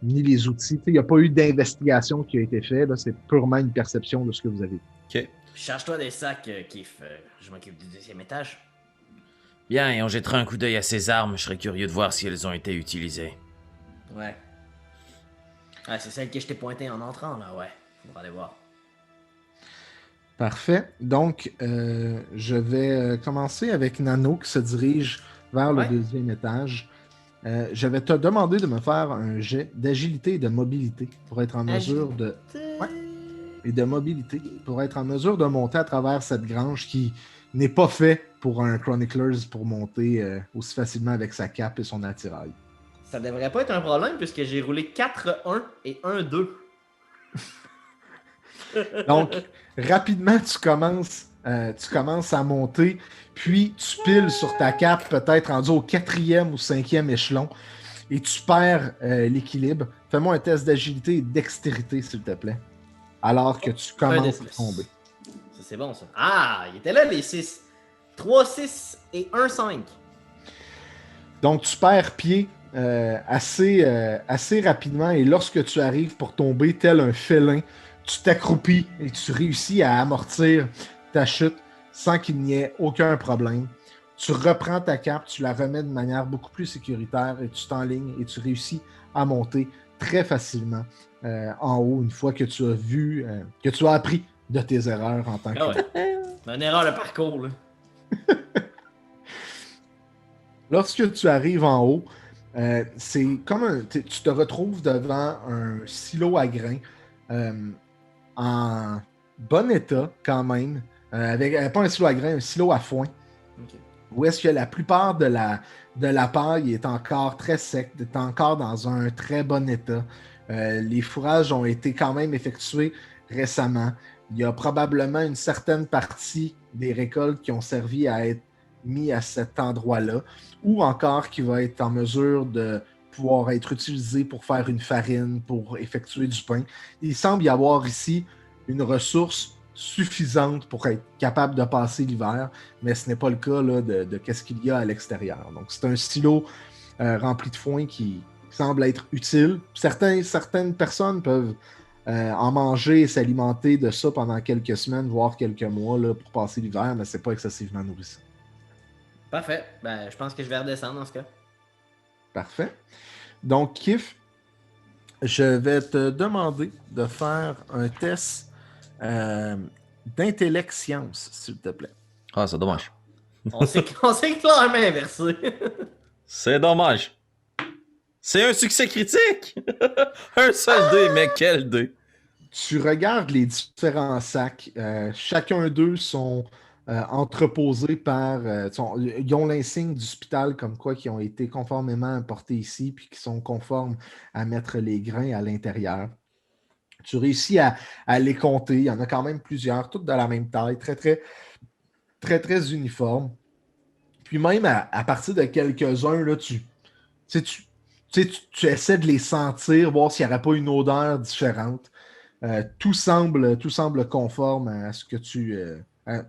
Ni les outils. Il n'y a pas eu d'investigation qui a été faite. C'est purement une perception de ce que vous avez. OK. Charge-toi des sacs, Kif. Je m'occupe du deuxième étage. Bien, et on jettera un coup d'œil à ces armes. Je serais curieux de voir si elles ont été utilisées. Ouais. Ah, c'est celle que je t'ai pointée en entrant, là, ouais. Faudra aller voir. Parfait. Donc, je vais commencer avec Nano qui se dirige vers le deuxième étage. Je vais te demander de me faire un jet d'agilité et de mobilité pour être en mesure de... Ouais. Et de mobilité pour être en mesure de monter à travers cette grange qui n'est pas fait pour un Chroniclers pour monter aussi facilement avec sa cape et son attirail. Ça devrait pas être un problème puisque j'ai roulé 4-1 et 1-2. Donc, rapidement, tu commences à monter, puis tu piles sur ta cape, peut-être rendu au 4e ou 5e échelon, et tu perds l'équilibre. Fais-moi un test d'agilité et dextérité, s'il te plaît. Alors que tu commences à tomber. Ça, c'est bon, ça. Ah, il était là, les 6. 3, 6 et 1, 5. Donc, tu perds pied assez rapidement, et lorsque tu arrives pour tomber tel un félin, tu t'accroupis et tu réussis à amortir ta chute sans qu'il n'y ait aucun problème. Tu reprends ta cape, tu la remets de manière beaucoup plus sécuritaire et tu t'enlignes et tu réussis à monter très facilement en haut une fois que tu as vu, que tu as appris de tes erreurs en tant que... Ouais. Une erreur de parcours, là. Lorsque tu arrives en haut, c'est comme tu te retrouves devant un silo à grains en bon état quand même, avec pas un silo à grains, un silo à foin. Okay. Où est-ce que la plupart de la paille est encore très sec, est encore dans un très bon état. Les fourrages ont été quand même effectués récemment. Il y a probablement une certaine partie des récoltes qui ont servi à être mis à cet endroit-là, ou encore qui va être en mesure de pouvoir être utilisé pour faire une farine, pour effectuer du pain. Il semble y avoir ici une ressource suffisante pour être capable de passer l'hiver, mais ce n'est pas le cas là, de qu'est-ce qu'il y a à l'extérieur. Donc, c'est un silo rempli de foin qui semble être utile. Certaines personnes peuvent en manger et s'alimenter de ça pendant quelques semaines, voire quelques mois là, pour passer l'hiver, mais c'est pas excessivement nourrissant. Parfait. Ben, je pense que je vais redescendre dans ce cas. Parfait. Donc, Kif, je vais te demander de faire un test d'intellect science, s'il te plaît. Ah, c'est dommage. On s'est clairement inversé. C'est dommage. C'est un succès critique! Un seul dé, mais quel dé! Tu regardes les différents sacs. Chacun d'eux sont entreposés par... ils ont l'insigne d'hôpital comme quoi qui ont été conformément importés ici puis qui sont conformes à mettre les grains à l'intérieur. Tu réussis à les compter. Il y en a quand même plusieurs, toutes de la même taille, très, très, très, très uniformes. Puis même à partir de quelques-uns, là, tu essaies de les sentir, voir s'il n'y aurait pas une odeur différente. Tout semble conforme à ce que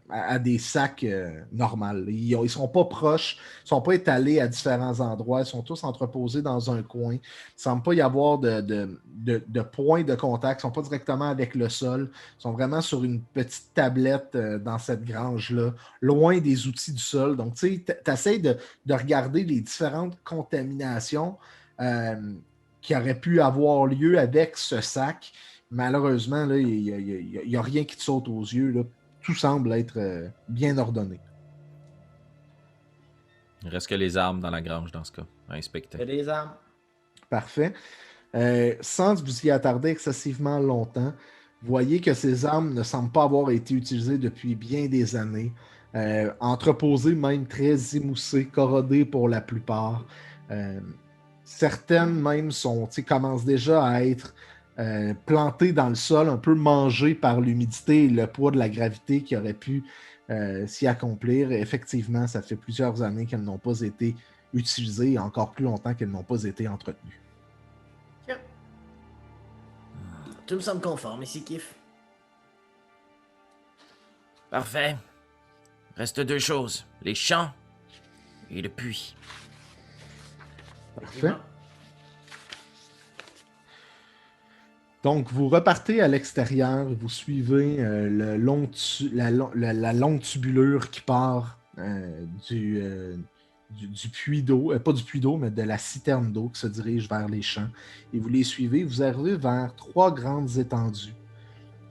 à des sacs normaux. Ils ne sont pas proches, ils ne sont pas étalés à différents endroits, ils sont tous entreposés dans un coin. Il ne semble pas y avoir de points de contact, ils ne sont pas directement avec le sol, ils sont vraiment sur une petite tablette dans cette grange-là, loin des outils du sol. Donc, tu essaies de regarder les différentes contaminations qui auraient pu avoir lieu avec ce sac. Malheureusement, il n'y a rien qui te saute aux yeux. Là. Tout semble être bien ordonné. Il reste que les armes dans la grange dans ce cas, à inspecter. Il y a des armes. Parfait. Sans vous y attarder excessivement longtemps, vous voyez que ces armes ne semblent pas avoir été utilisées depuis bien des années. Entreposées, même très émoussées, corrodées pour la plupart. Certaines même commencent déjà à être plantées dans le sol, un peu mangées par l'humidité et le poids de la gravité qui aurait pu s'y accomplir. Et effectivement, ça fait plusieurs années qu'elles n'ont pas été utilisées et encore plus longtemps qu'elles n'ont pas été entretenues. Tout me semble conforme ici, Kif. Parfait. Reste deux choses, les champs et le puits. Parfait. Donc, vous repartez à l'extérieur, vous suivez la longue tubulure qui part du puits d'eau, pas du puits d'eau, mais de la citerne d'eau qui se dirige vers les champs. Et vous les suivez, vous arrivez vers 3 grandes étendues.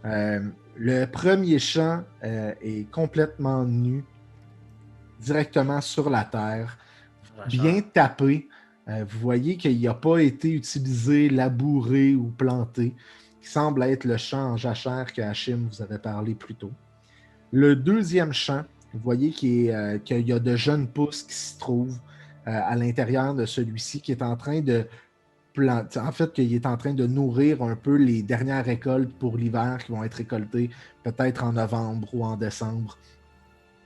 Le premier champ est complètement nu, directement sur la terre, bien tapé. Vous voyez qu'il n'a pas été utilisé, labouré ou planté, qui semble être le champ en jachère que Hachim vous avait parlé plus tôt. Le deuxième champ, vous voyez qu'il y a de jeunes pousses qui se trouvent à l'intérieur de celui-ci, qui est en train de en fait, qu'il est en train de nourrir un peu les dernières récoltes pour l'hiver qui vont être récoltées peut-être en novembre ou en décembre,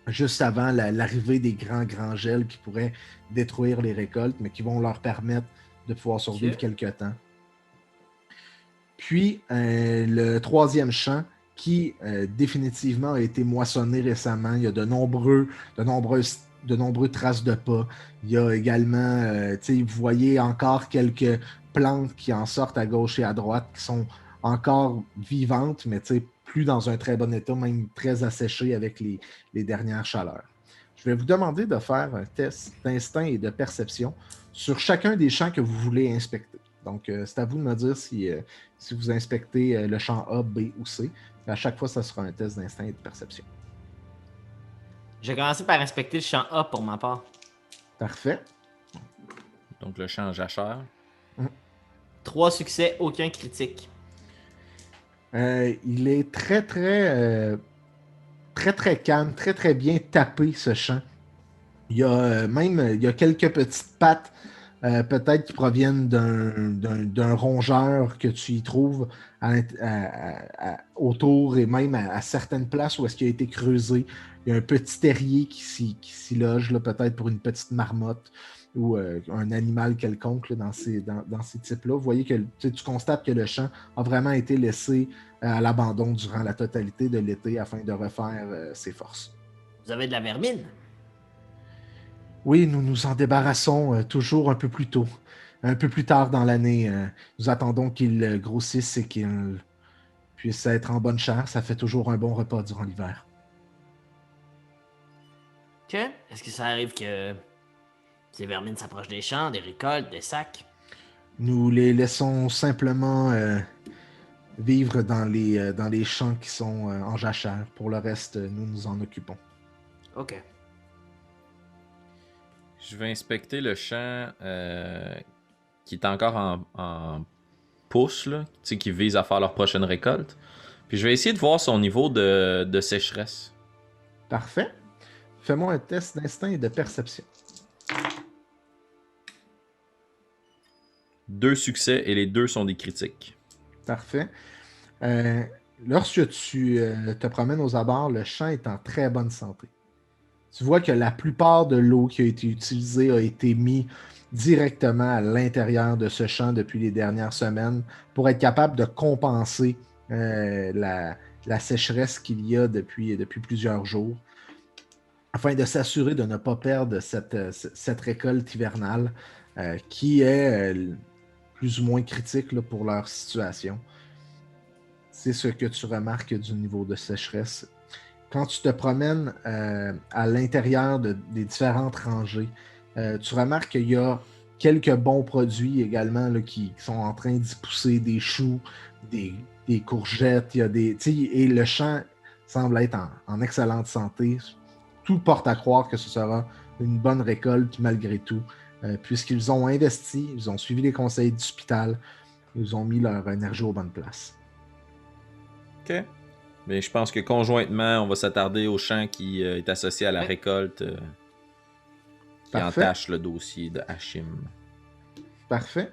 juste avant l'arrivée des grands gels qui pourraient détruire les récoltes, mais qui vont leur permettre de pouvoir survivre quelques temps. Puis, le troisième champ, qui définitivement a été moissonné récemment. Il y a de nombreuses traces de pas. Il y a également, vous voyez encore quelques plantes qui en sortent à gauche et à droite, qui sont encore vivantes, mais plus dans un très bon état, même très asséchées avec les dernières chaleurs. Je vais vous demander de faire un test d'instinct et de perception sur chacun des champs que vous voulez inspecter. Donc, c'est à vous de me dire si vous inspectez le champ A, B ou C. À chaque fois, ça sera un test d'instinct et de perception. Je vais commencer par inspecter le champ A pour ma part. Parfait. Donc, le champ jachère. 3 succès, aucun critique. Il est très calme, très bien tapé, ce champ. Il y a quelques petites pattes, peut-être qui proviennent d'un rongeur que tu y trouves autour et même à certaines places où est-ce qu'il a été creusé. Il y a un petit terrier qui s'y loge, là, peut-être pour une petite marmotte ou un animal quelconque là, dans ces types-là. Vous voyez que tu constates que le champ a vraiment été laissé à l'abandon durant la totalité de l'été afin de refaire ses forces. Vous avez de la vermine? Oui, nous nous en débarrassons toujours un peu plus tôt. Un peu plus tard dans l'année. Nous attendons qu'il grossisse et qu'il puisse être en bonne chair. Ça fait toujours un bon repas durant l'hiver. OK. Est-ce que ça arrive que ces vermines s'approchent des champs, des récoltes, des sacs? Nous les laissons simplement vivre dans les champs qui sont en jachère. Pour le reste, nous nous en occupons. OK. Je vais inspecter le champ qui est encore en pousse, là, qui vise à faire leur prochaine récolte. Puis je vais essayer de voir son niveau de sécheresse. Parfait. Fais-moi un test d'instinct et de perception. 2 succès et les 2 sont des critiques. Parfait. Lorsque tu te promènes aux abords, le champ est en très bonne santé. Tu vois que la plupart de l'eau qui a été utilisée a été mise directement à l'intérieur de ce champ depuis les dernières semaines pour être capable de compenser la sécheresse qu'il y a depuis plusieurs jours, afin de s'assurer de ne pas perdre cette récolte hivernale qui est plus ou moins critique là, pour leur situation. C'est ce que tu remarques du niveau de sécheresse. Quand tu te promènes à l'intérieur des différentes rangées, tu remarques qu'il y a quelques bons produits également là, qui sont en train d'y pousser, des choux, des courgettes, et le champ semble être en excellente santé. Tout porte à croire que ce sera une bonne récolte malgré tout, puisqu'ils ont investi, ils ont suivi les conseils d'hôpital, ils ont mis leur énergie aux bonnes places. OK. Mais je pense que conjointement, on va s'attarder au champ qui est associé à la récolte qui entache le dossier de Hachim. Parfait.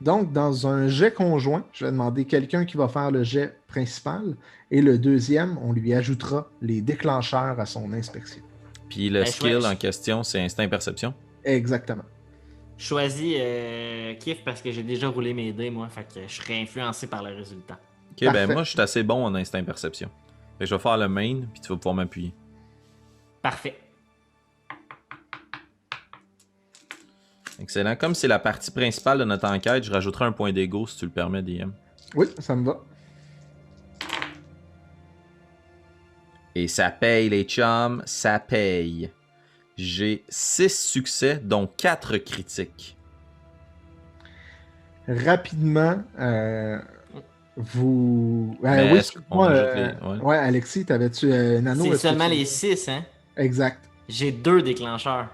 Donc, dans un jet conjoint, je vais demander quelqu'un qui va faire le jet principal et le deuxième, on lui ajoutera les déclencheurs à son inspection. Puis le skill en question, c'est instinct-perception? Exactement. Choisis Kif parce que j'ai déjà roulé mes dés, moi, fait que je serai influencé par le résultat. Ok, parfait. Ben moi, je suis assez bon en instinct-perception. Fait que je vais faire le main, puis tu vas pouvoir m'appuyer. Parfait. Excellent. Comme c'est la partie principale de notre enquête, je rajouterai un point d'ego si tu le permets, DM. Oui, ça me va. Et ça paye, les chums, ça paye. J'ai 6 succès, dont 4 critiques. Rapidement, vous... Mais oui, ouais, Alexis, t'avais-tu Nano? C'est seulement les 6, hein? Exact. J'ai 2 déclencheurs.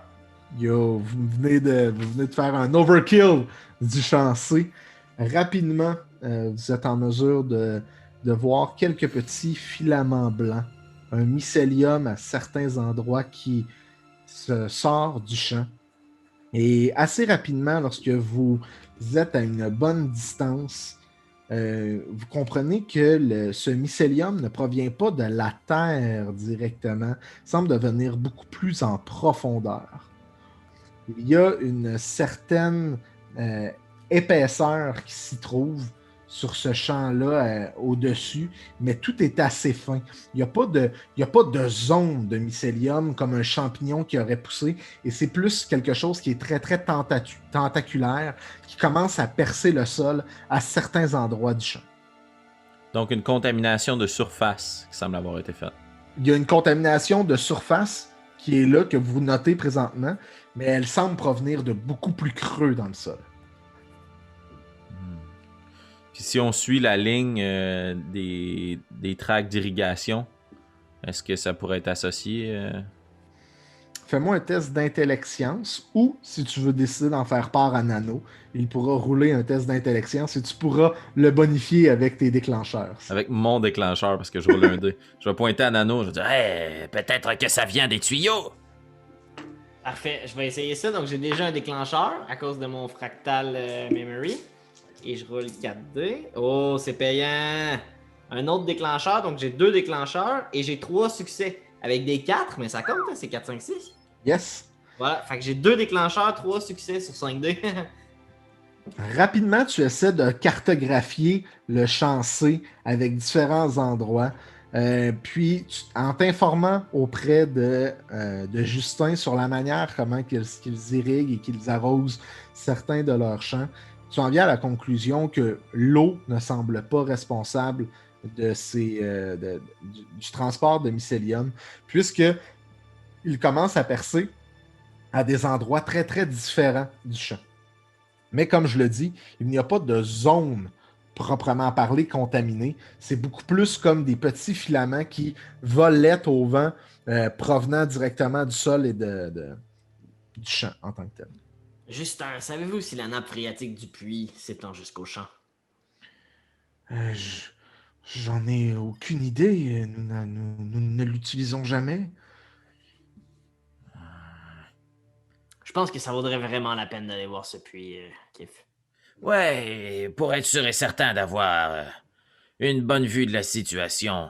Yo, vous venez de faire un overkill du chancer. Rapidement, vous êtes en mesure de voir quelques petits filaments blancs, un mycélium à certains endroits qui se sort du champ. Et assez rapidement, lorsque vous êtes à une bonne distance, vous comprenez que ce mycélium ne provient pas de la terre directement, il semble devenir beaucoup plus en profondeur. Il y a une certaine euh, épaisseur qui s'y trouve sur ce champ-là au-dessus, mais tout est assez fin. Il n'y a pas de zone de mycélium comme un champignon qui aurait poussé, et c'est plus quelque chose qui est très, très tentaculaire, qui commence à percer le sol à certains endroits du champ. Donc, une contamination de surface qui semble avoir été faite. Il y a une contamination de surface qui est là, que vous notez présentement, mais elle semble provenir de beaucoup plus creux dans le sol. Puis si on suit la ligne des tracts d'irrigation, est-ce que ça pourrait être associé? Fais-moi un test d'intellectience, ou si tu veux décider d'en faire part à Nano, il pourra rouler un test d'intellectience et tu pourras le bonifier avec tes déclencheurs. Avec mon déclencheur, parce que je roule un dé. Je vais pointer à Nano, je vais dire Hey, peut-être que ça vient des tuyaux. Parfait, je vais essayer ça. Donc, j'ai déjà un déclencheur à cause de mon fractal memory. Et je roule 4D. Oh, c'est payant. Un autre déclencheur. Donc, j'ai 2 déclencheurs et j'ai 3 succès. Avec des 4, mais ça compte, hein, c'est 4, 5, 6. Yes. Voilà, fait que j'ai 2 déclencheurs, 3 succès sur 5D. Rapidement, tu essaies de cartographier le chancer avec différents endroits. Puis, en t'informant auprès de Justin sur la manière comment qu'ils irriguent et qu'ils arrosent certains de leurs champs, tu en viens à la conclusion que l'eau ne semble pas responsable de du transport de mycélium, puisque il commence à percer à des endroits très, très différents du champ. Mais comme je le dis, il n'y a pas de zone proprement parlée contaminée. C'est beaucoup plus comme des petits filaments qui volettent au vent, provenant directement du sol et du champ en tant que tel. Justin, savez-vous si la nappe phréatique du puits s'étend jusqu'au champ? J'en ai aucune idée. Nous ne l'utilisons jamais. Je pense que ça vaudrait vraiment la peine d'aller voir ce puits, Kif. Ouais, pour être sûr et certain d'avoir une bonne vue de la situation.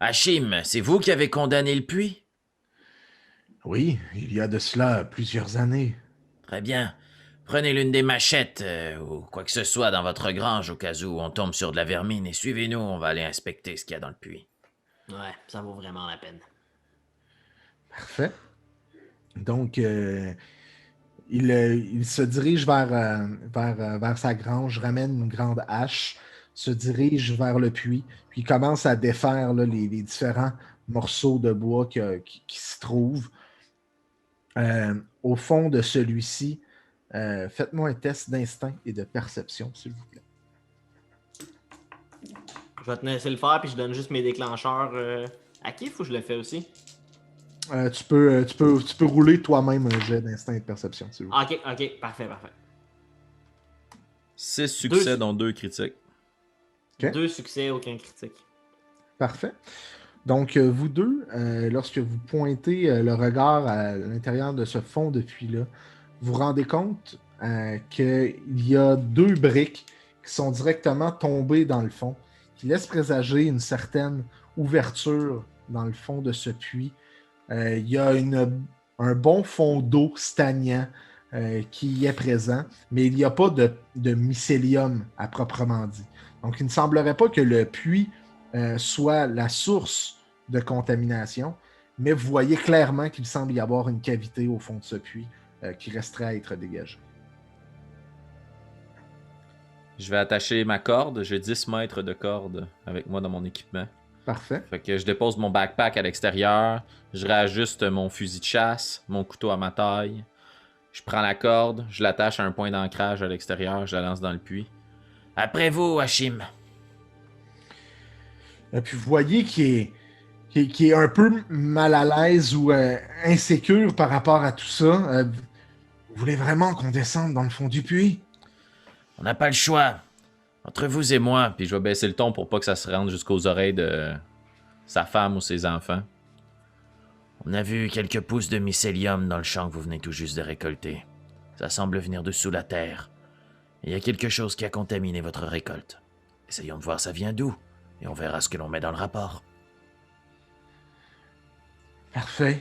Hachim, c'est vous qui avez condamné le puits? Oui, il y a de cela plusieurs années. Très bien. Prenez l'une des machettes ou quoi que ce soit dans votre grange au cas où on tombe sur de la vermine et suivez-nous, on va aller inspecter ce qu'il y a dans le puits. Ouais, ça vaut vraiment la peine. Parfait. Donc, il se dirige vers sa grange, ramène une grande hache, se dirige vers le puits, puis commence à défaire là, les différents morceaux de bois qui s'y trouvent. Au fond de celui-ci, faites-moi un test d'instinct et de perception, s'il vous plaît. Je vais te laisser le faire, puis je donne juste mes déclencheurs à Kif ou je le fais aussi? Tu peux rouler toi-même un jet d'instinct et de perception, s'il vous plaît. Ok, parfait. 6 succès, dont 2 critiques. Ok. 2 succès, aucun critique. Parfait. Donc, vous deux, lorsque vous pointez le regard à l'intérieur de ce fond de puits-là, vous vous rendez compte qu'il y a 2 briques qui sont directement tombées dans le fond, qui laissent présager une certaine ouverture dans le fond de ce puits. Il y a un bon fond d'eau stagnant qui y est présent, mais il n'y a pas de mycélium à proprement dit. Donc, il ne semblerait pas que le puits soit la source de contamination, mais vous voyez clairement qu'il semble y avoir une cavité au fond de ce puits qui resterait à être dégagée. Je vais attacher ma corde. J'ai 10 mètres de corde avec moi dans mon équipement. Parfait. Fait que je dépose mon backpack à l'extérieur. Je réajuste mon fusil de chasse, mon couteau à ma taille. Je prends la corde, je l'attache à un point d'ancrage à l'extérieur, je la lance dans le puits. Après vous, Hachim. Et puis vous voyez qu'il est un peu mal à l'aise ou insécure par rapport à tout ça. Vous voulez vraiment qu'on descende dans le fond du puits? On n'a pas le choix. Entre vous et moi, Puis je vais baisser le ton pour pas que ça se rende jusqu'aux oreilles de sa femme ou ses enfants. on a vu quelques pousses de mycélium dans le champ que vous venez tout juste de récolter. Ça semble venir de sous la terre. Il y a quelque chose qui a contaminé votre récolte. Essayons de voir ça vient d'où, et on verra ce que l'on met dans le rapport. Parfait.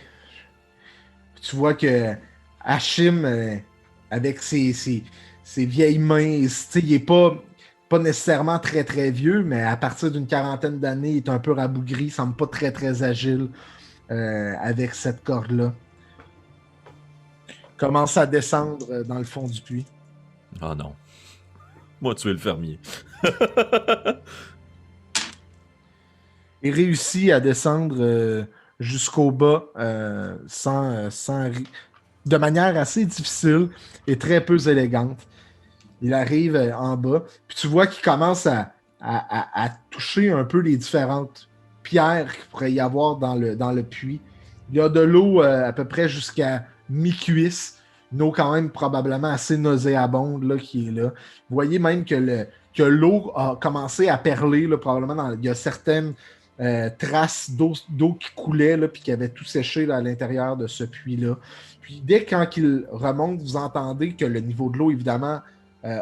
Tu vois que Hashim, avec ses vieilles mains, tu sais, il est pas nécessairement très très vieux, mais à partir d'une quarantaine d'années, il est un peu rabougri, il semble pas très très agile avec cette corde-là. Commence à descendre dans le fond du puits. Oh non. Moi, tuer le fermier. Il réussit à descendre jusqu'au bas de manière assez difficile et très peu élégante. Il arrive en bas, puis tu vois qu'il commence à toucher un peu les différentes pierres qu'il pourrait y avoir dans le puits. Il y a de l'eau à peu près jusqu'à mi-cuisse, une eau quand même probablement assez nauséabonde là, qui est là. Vous voyez même que l'eau a commencé à perler, là, probablement il y a certaines traces d'eau qui coulait là, puis qui avait tout séché là, à l'intérieur de ce puits-là. Puis dès quand il remonte, vous entendez que le niveau de l'eau, évidemment,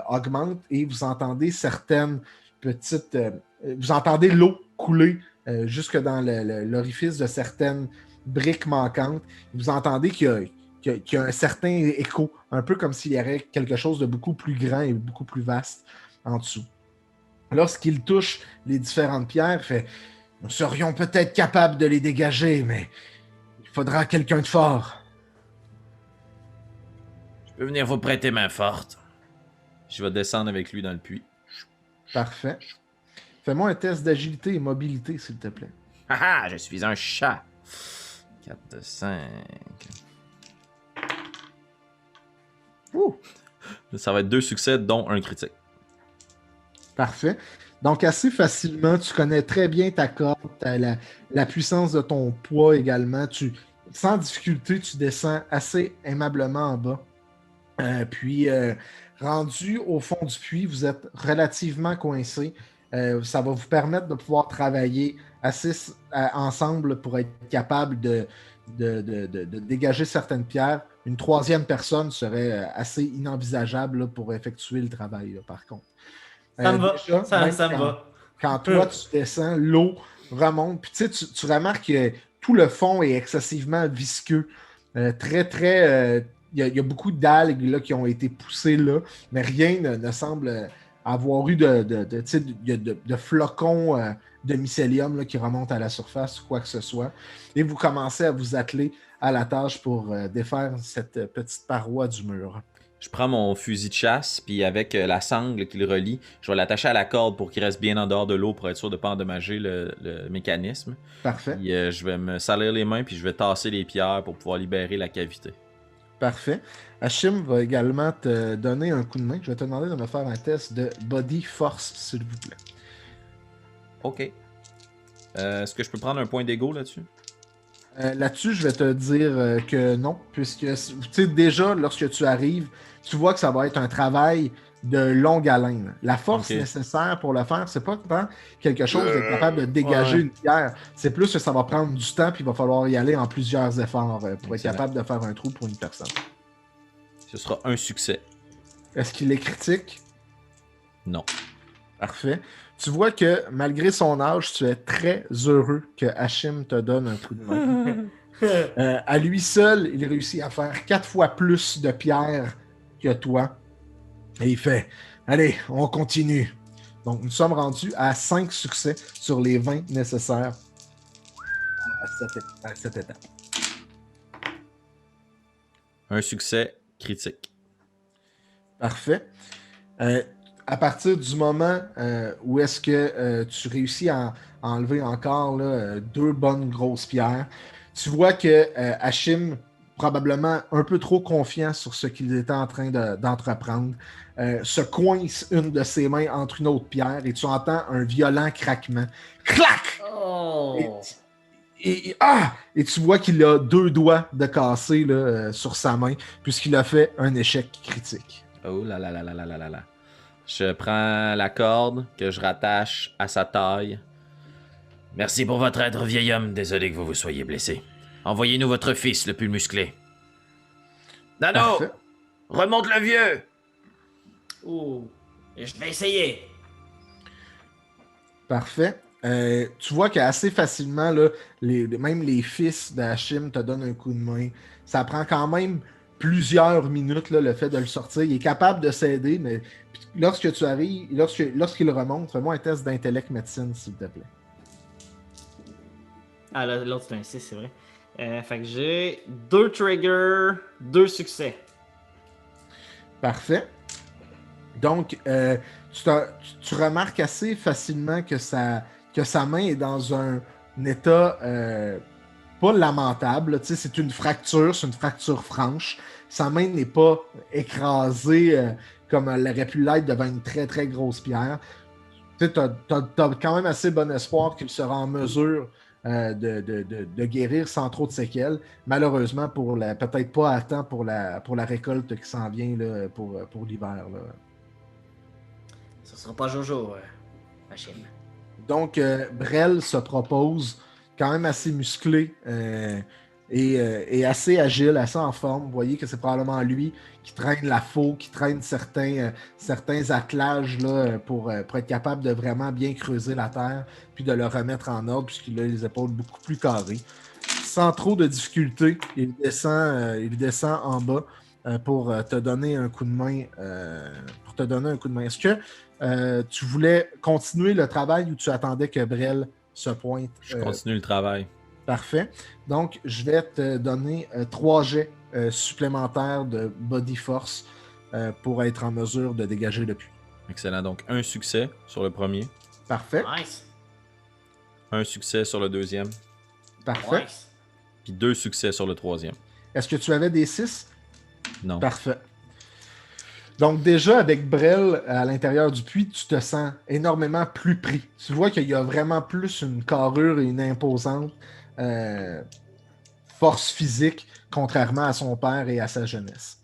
augmente et vous entendez certaines petites... vous entendez l'eau couler jusque dans l'orifice de certaines briques manquantes. Vous entendez qu'il y a un certain écho, un peu comme s'il y avait quelque chose de beaucoup plus grand et beaucoup plus vaste en dessous. Lorsqu'il touche les différentes pierres, il fait « Nous serions peut-être capables de les dégager, mais il faudra quelqu'un de fort. » Je peux venir vous prêter main forte. Je vais descendre avec lui dans le puits. Parfait. Fais-moi un test d'agilité et mobilité, s'il te plaît. Haha, je suis un chat. 4 de 5. Ça va être 2 succès, dont un critique. Parfait. Donc, assez facilement, tu connais très bien ta corde, la puissance de ton poids également. Sans difficulté, tu descends assez aimablement en bas. Puis, rendu au fond du puits, vous êtes relativement coincé. Ça va vous permettre de pouvoir travailler assez ensemble pour être capable de dégager certaines pierres. Une troisième personne serait assez inenvisageable là, pour effectuer le travail, là, par contre. Ça me va. Déjà, Ça me va. Quand toi, tu descends, l'eau remonte. Puis tu remarques que tout le fond est excessivement visqueux. Très. Il y a beaucoup d'algues là, qui ont été poussées là, mais rien ne semble avoir eu de flocons de mycélium là, qui remontent à la surface ou quoi que ce soit. Et vous commencez à vous atteler à la tâche pour défaire cette petite paroi du mur. Je prends mon fusil de chasse, puis avec la sangle qui le relie, je vais l'attacher à la corde pour qu'il reste bien en dehors de l'eau pour être sûr de ne pas endommager le mécanisme. Parfait. Puis je vais me salir les mains, puis je vais tasser les pierres pour pouvoir libérer la cavité. Parfait. Hashim va également te donner un coup de main. Je vais te demander de me faire un test de body force, s'il vous plaît. OK. Est-ce que je peux prendre un point d'ego là-dessus? Là-dessus, je vais te dire que non, puisque tu sais, déjà, lorsque tu arrives, tu vois que ça va être un travail de longue haleine. La force nécessaire pour le faire, c'est pas tant quelque chose d'être capable de dégager une pierre. C'est plus que ça va prendre du temps, puis il va falloir y aller en plusieurs efforts pour être capable de faire un trou pour une personne. Ce sera un succès. Est-ce qu'il est critique? Non. Parfait. Tu vois que malgré son âge, tu es très heureux que Hashim te donne un coup de main. À lui seul, il réussit à faire 4 fois plus de pierres que toi. Et il fait « Allez, on continue. » Donc, nous sommes rendus à 5 succès sur les 20 nécessaires à cette étape. Un succès critique. Parfait. À partir du moment où est-ce que tu réussis à enlever encore là, 2 bonnes grosses pierres, tu vois que Hashim, probablement un peu trop confiant sur ce qu'il était en train d'entreprendre, se coince une de ses mains entre une autre pierre et tu entends un violent craquement. Clac! Oh! Et tu vois qu'il a 2 doigts de cassé là, sur sa main, puisqu'il a fait un échec critique. Oh là là là là là là là là. Je prends la corde que je rattache à sa taille. Merci pour votre aide, vieil homme. Désolé que vous vous soyez blessé. Envoyez-nous votre fils, le plus musclé. Nano! Parfait. Remonte le vieux! Ouh, je vais essayer. Parfait. Tu vois qu'assez facilement, là, même les fils d'Hachim te donnent un coup de main. Ça prend quand même plusieurs minutes, là, le fait de le sortir. Il est capable de s'aider, mais lorsque tu arrives, lorsqu'il remonte, fais-moi un test d'intellect médecine, s'il te plaît. Ah, l'autre c'est un 6, c'est vrai. Fait que j'ai 2 triggers, 2 succès. Parfait. Donc, tu remarques assez facilement que sa main est dans un état pas lamentable. Là. Tu sais, c'est une fracture franche. Sa main n'est pas écrasée comme elle aurait pu l'être devant une très très grosse pierre. Tu sais, t'as quand même assez bon espoir qu'il sera en mesure de guérir sans trop de séquelles. Malheureusement, peut-être pas à temps pour la récolte qui s'en vient là, pour l'hiver. Là. Ce sera pas Jojo, Hachim. Donc, Brel se propose quand même assez musclé et assez agile, assez en forme. Vous voyez que c'est probablement lui qui traîne la faux, qui traîne certains attelages là, pour être capable de vraiment bien creuser la terre puis de le remettre en ordre puisqu'il a les épaules beaucoup plus carrées. Sans trop de difficultés, il descend en bas pour te donner un coup de main. Est-ce que tu voulais continuer le travail ou tu attendais que Brel se pointe? Je continue le travail. Parfait. Donc, je vais te donner 3 jets supplémentaires de body force pour être en mesure de dégager le puits. Excellent. Donc, un succès sur le premier. Parfait. Nice. Un succès sur le deuxième. Parfait. Nice. Puis 2 succès sur le troisième. Est-ce que tu avais des 6? Non. Parfait. Donc déjà, avec Brel à l'intérieur du puits, tu te sens énormément plus pris. Tu vois qu'il y a vraiment plus une carrure et une imposante force physique, contrairement à son père et à sa jeunesse.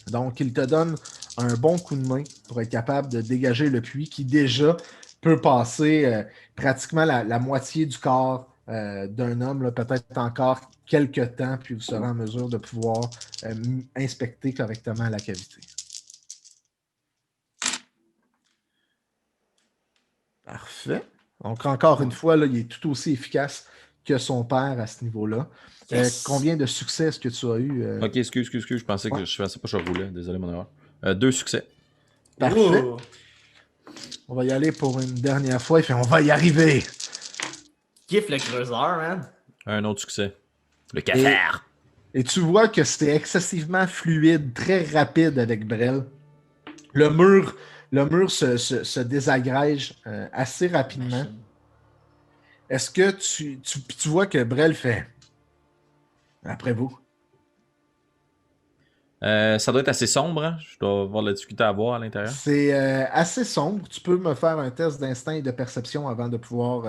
Donc, il te donne un bon coup de main pour être capable de dégager le puits qui déjà peut passer pratiquement la moitié du corps d'un homme, là, peut-être encore quelques temps, puis vous serez en mesure de pouvoir inspecter correctement la cavité. Parfait. Donc, encore une fois, là, il est tout aussi efficace que son père à ce niveau-là. Yes. Combien de succès est-ce que tu as eu? Ok, excuse. Je pensais que je faisais pas, je roulais. Désolé, mon erreur. 2 succès. Parfait. Ouh. On va y aller pour une dernière fois. Il fait, on va y arriver. Kiff le creuseur, man. Un autre succès. Le cafard! Et tu vois que c'est excessivement fluide, très rapide avec Brel. Le mur se désagrège assez rapidement. Est-ce que tu vois que Brel fait après vous? Ça doit être assez sombre. Hein? Je dois avoir de la difficulté à voir à l'intérieur. C'est assez sombre. Tu peux me faire un test d'instinct et de perception avant de pouvoir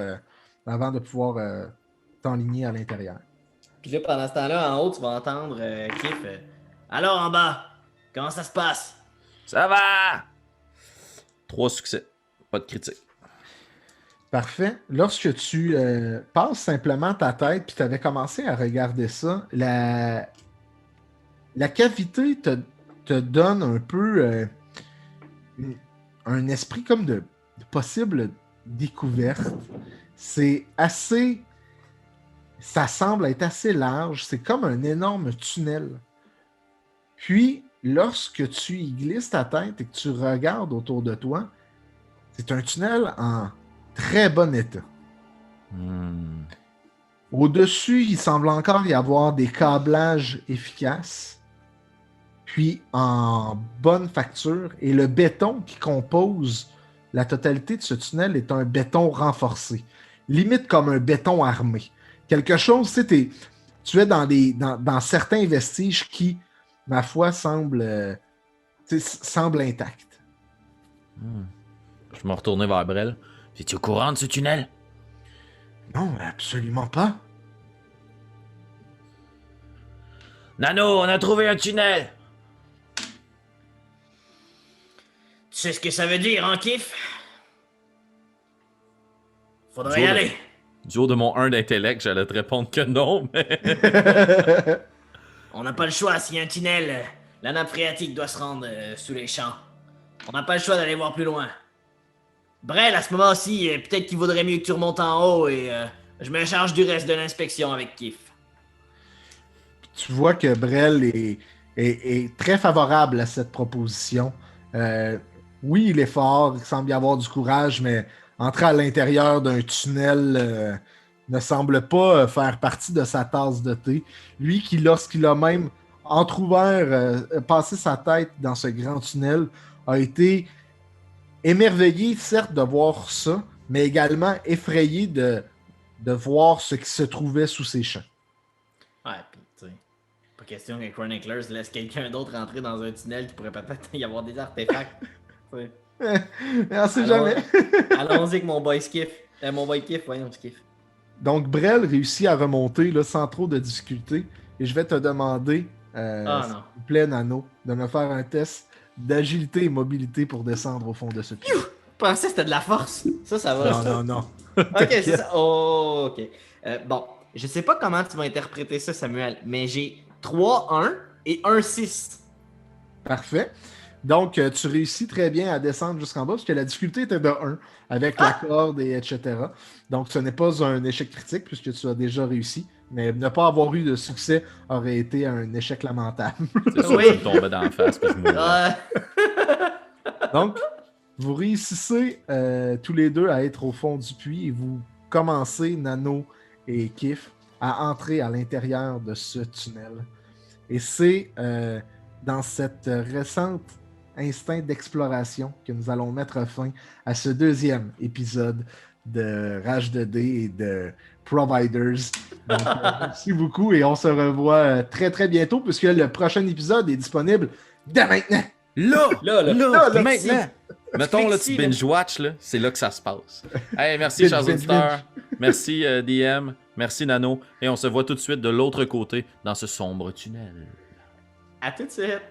t'enligner à l'intérieur. Puis là, pendant ce temps-là, en haut, tu vas entendre Kiff. Alors en bas, comment ça se passe? Ça va! 3 succès. Pas de critique. Parfait. Lorsque tu passes simplement ta tête puis tu avais commencé à regarder ça, la cavité te donne un peu un esprit comme de possible découverte. C'est assez... Ça semble être assez large. C'est comme un énorme tunnel. Puis, lorsque tu y glisses ta tête et que tu regardes autour de toi, c'est un tunnel en très bon état. Au-dessus, il semble encore y avoir des câblages efficaces, puis en bonne facture. Et le béton qui compose la totalité de ce tunnel est un béton renforcé, limite comme un béton armé. Quelque chose, tu es dans certains vestiges qui, ma foi, semblent intacts. Je me retournais vers Brel. Es-tu au courant de ce tunnel? Non, absolument pas. Nano, on a trouvé un tunnel. Tu sais ce que ça veut dire, hein, Kif? Faudrait Du y haut de- aller. Du haut de mon 1 d'intellect, j'allais te répondre que non, mais. On n'a pas le choix, s'il y a un tunnel, la nappe phréatique doit se rendre sous les champs. On n'a pas le choix d'aller voir plus loin. Brel, à ce moment-ci, peut-être qu'il vaudrait mieux que tu remontes en haut et je me charge du reste de l'inspection avec Kif. Tu vois que Brel est très favorable à cette proposition. Oui, il est fort, il semble y avoir du courage, mais entrer à l'intérieur d'un tunnel ne semble pas faire partie de sa tasse de thé. Lui qui, lorsqu'il a même entrouvert, passé sa tête dans ce grand tunnel, a été émerveillé, certes, de voir ça, mais également effrayé de voir ce qui se trouvait sous ses champs. Ouais, pis tu sais, pas question que Chroniclers laisse quelqu'un d'autre rentrer dans un tunnel qui pourrait peut-être y avoir des artefacts. Tu sais. On sait Alors, jamais. Allons-y avec mon boy Skiff. Mon boy Kif, voyons, Skiff. Donc, Brel réussit à remonter là, sans trop de difficulté. Et je vais te demander, Ah s'il non. vous plaît, Nano, de me faire un test d'agilité et mobilité pour descendre au fond de ce puits. Je pensais que c'était de la force. Ça va. Non, non, non. Ok, c'est ça. Oh, ok. Bon, je sais pas comment tu vas interpréter ça, Samuel, mais j'ai 3-1 et 1-6. Parfait. Donc, tu réussis très bien à descendre jusqu'en bas, parce que la difficulté était de 1, avec la corde et etc. Donc, ce n'est pas un échec critique, puisque tu as déjà réussi. Mais ne pas avoir eu de succès aurait été un échec lamentable. C'est sûr Oui. que je me tombais dans la face, puis je mourrais. Donc, vous réussissez tous les deux à être au fond du puits et vous commencez, Nano et Kif, à entrer à l'intérieur de ce tunnel. Et c'est dans cette récente instinct d'exploration que nous allons mettre fin à ce deuxième épisode de Rage de dés et de Providers. Donc, merci beaucoup et on se revoit très très bientôt puisque le prochain épisode est disponible dès maintenant. Là, là, maintenant. Mettons, là, tu Flexible. binge-watch, là, c'est là que ça se passe. Hey, merci, chers Binge, auditeurs. Merci, DM. Merci, Nano. Et on se voit tout de suite de l'autre côté, dans ce sombre tunnel. À tout de suite.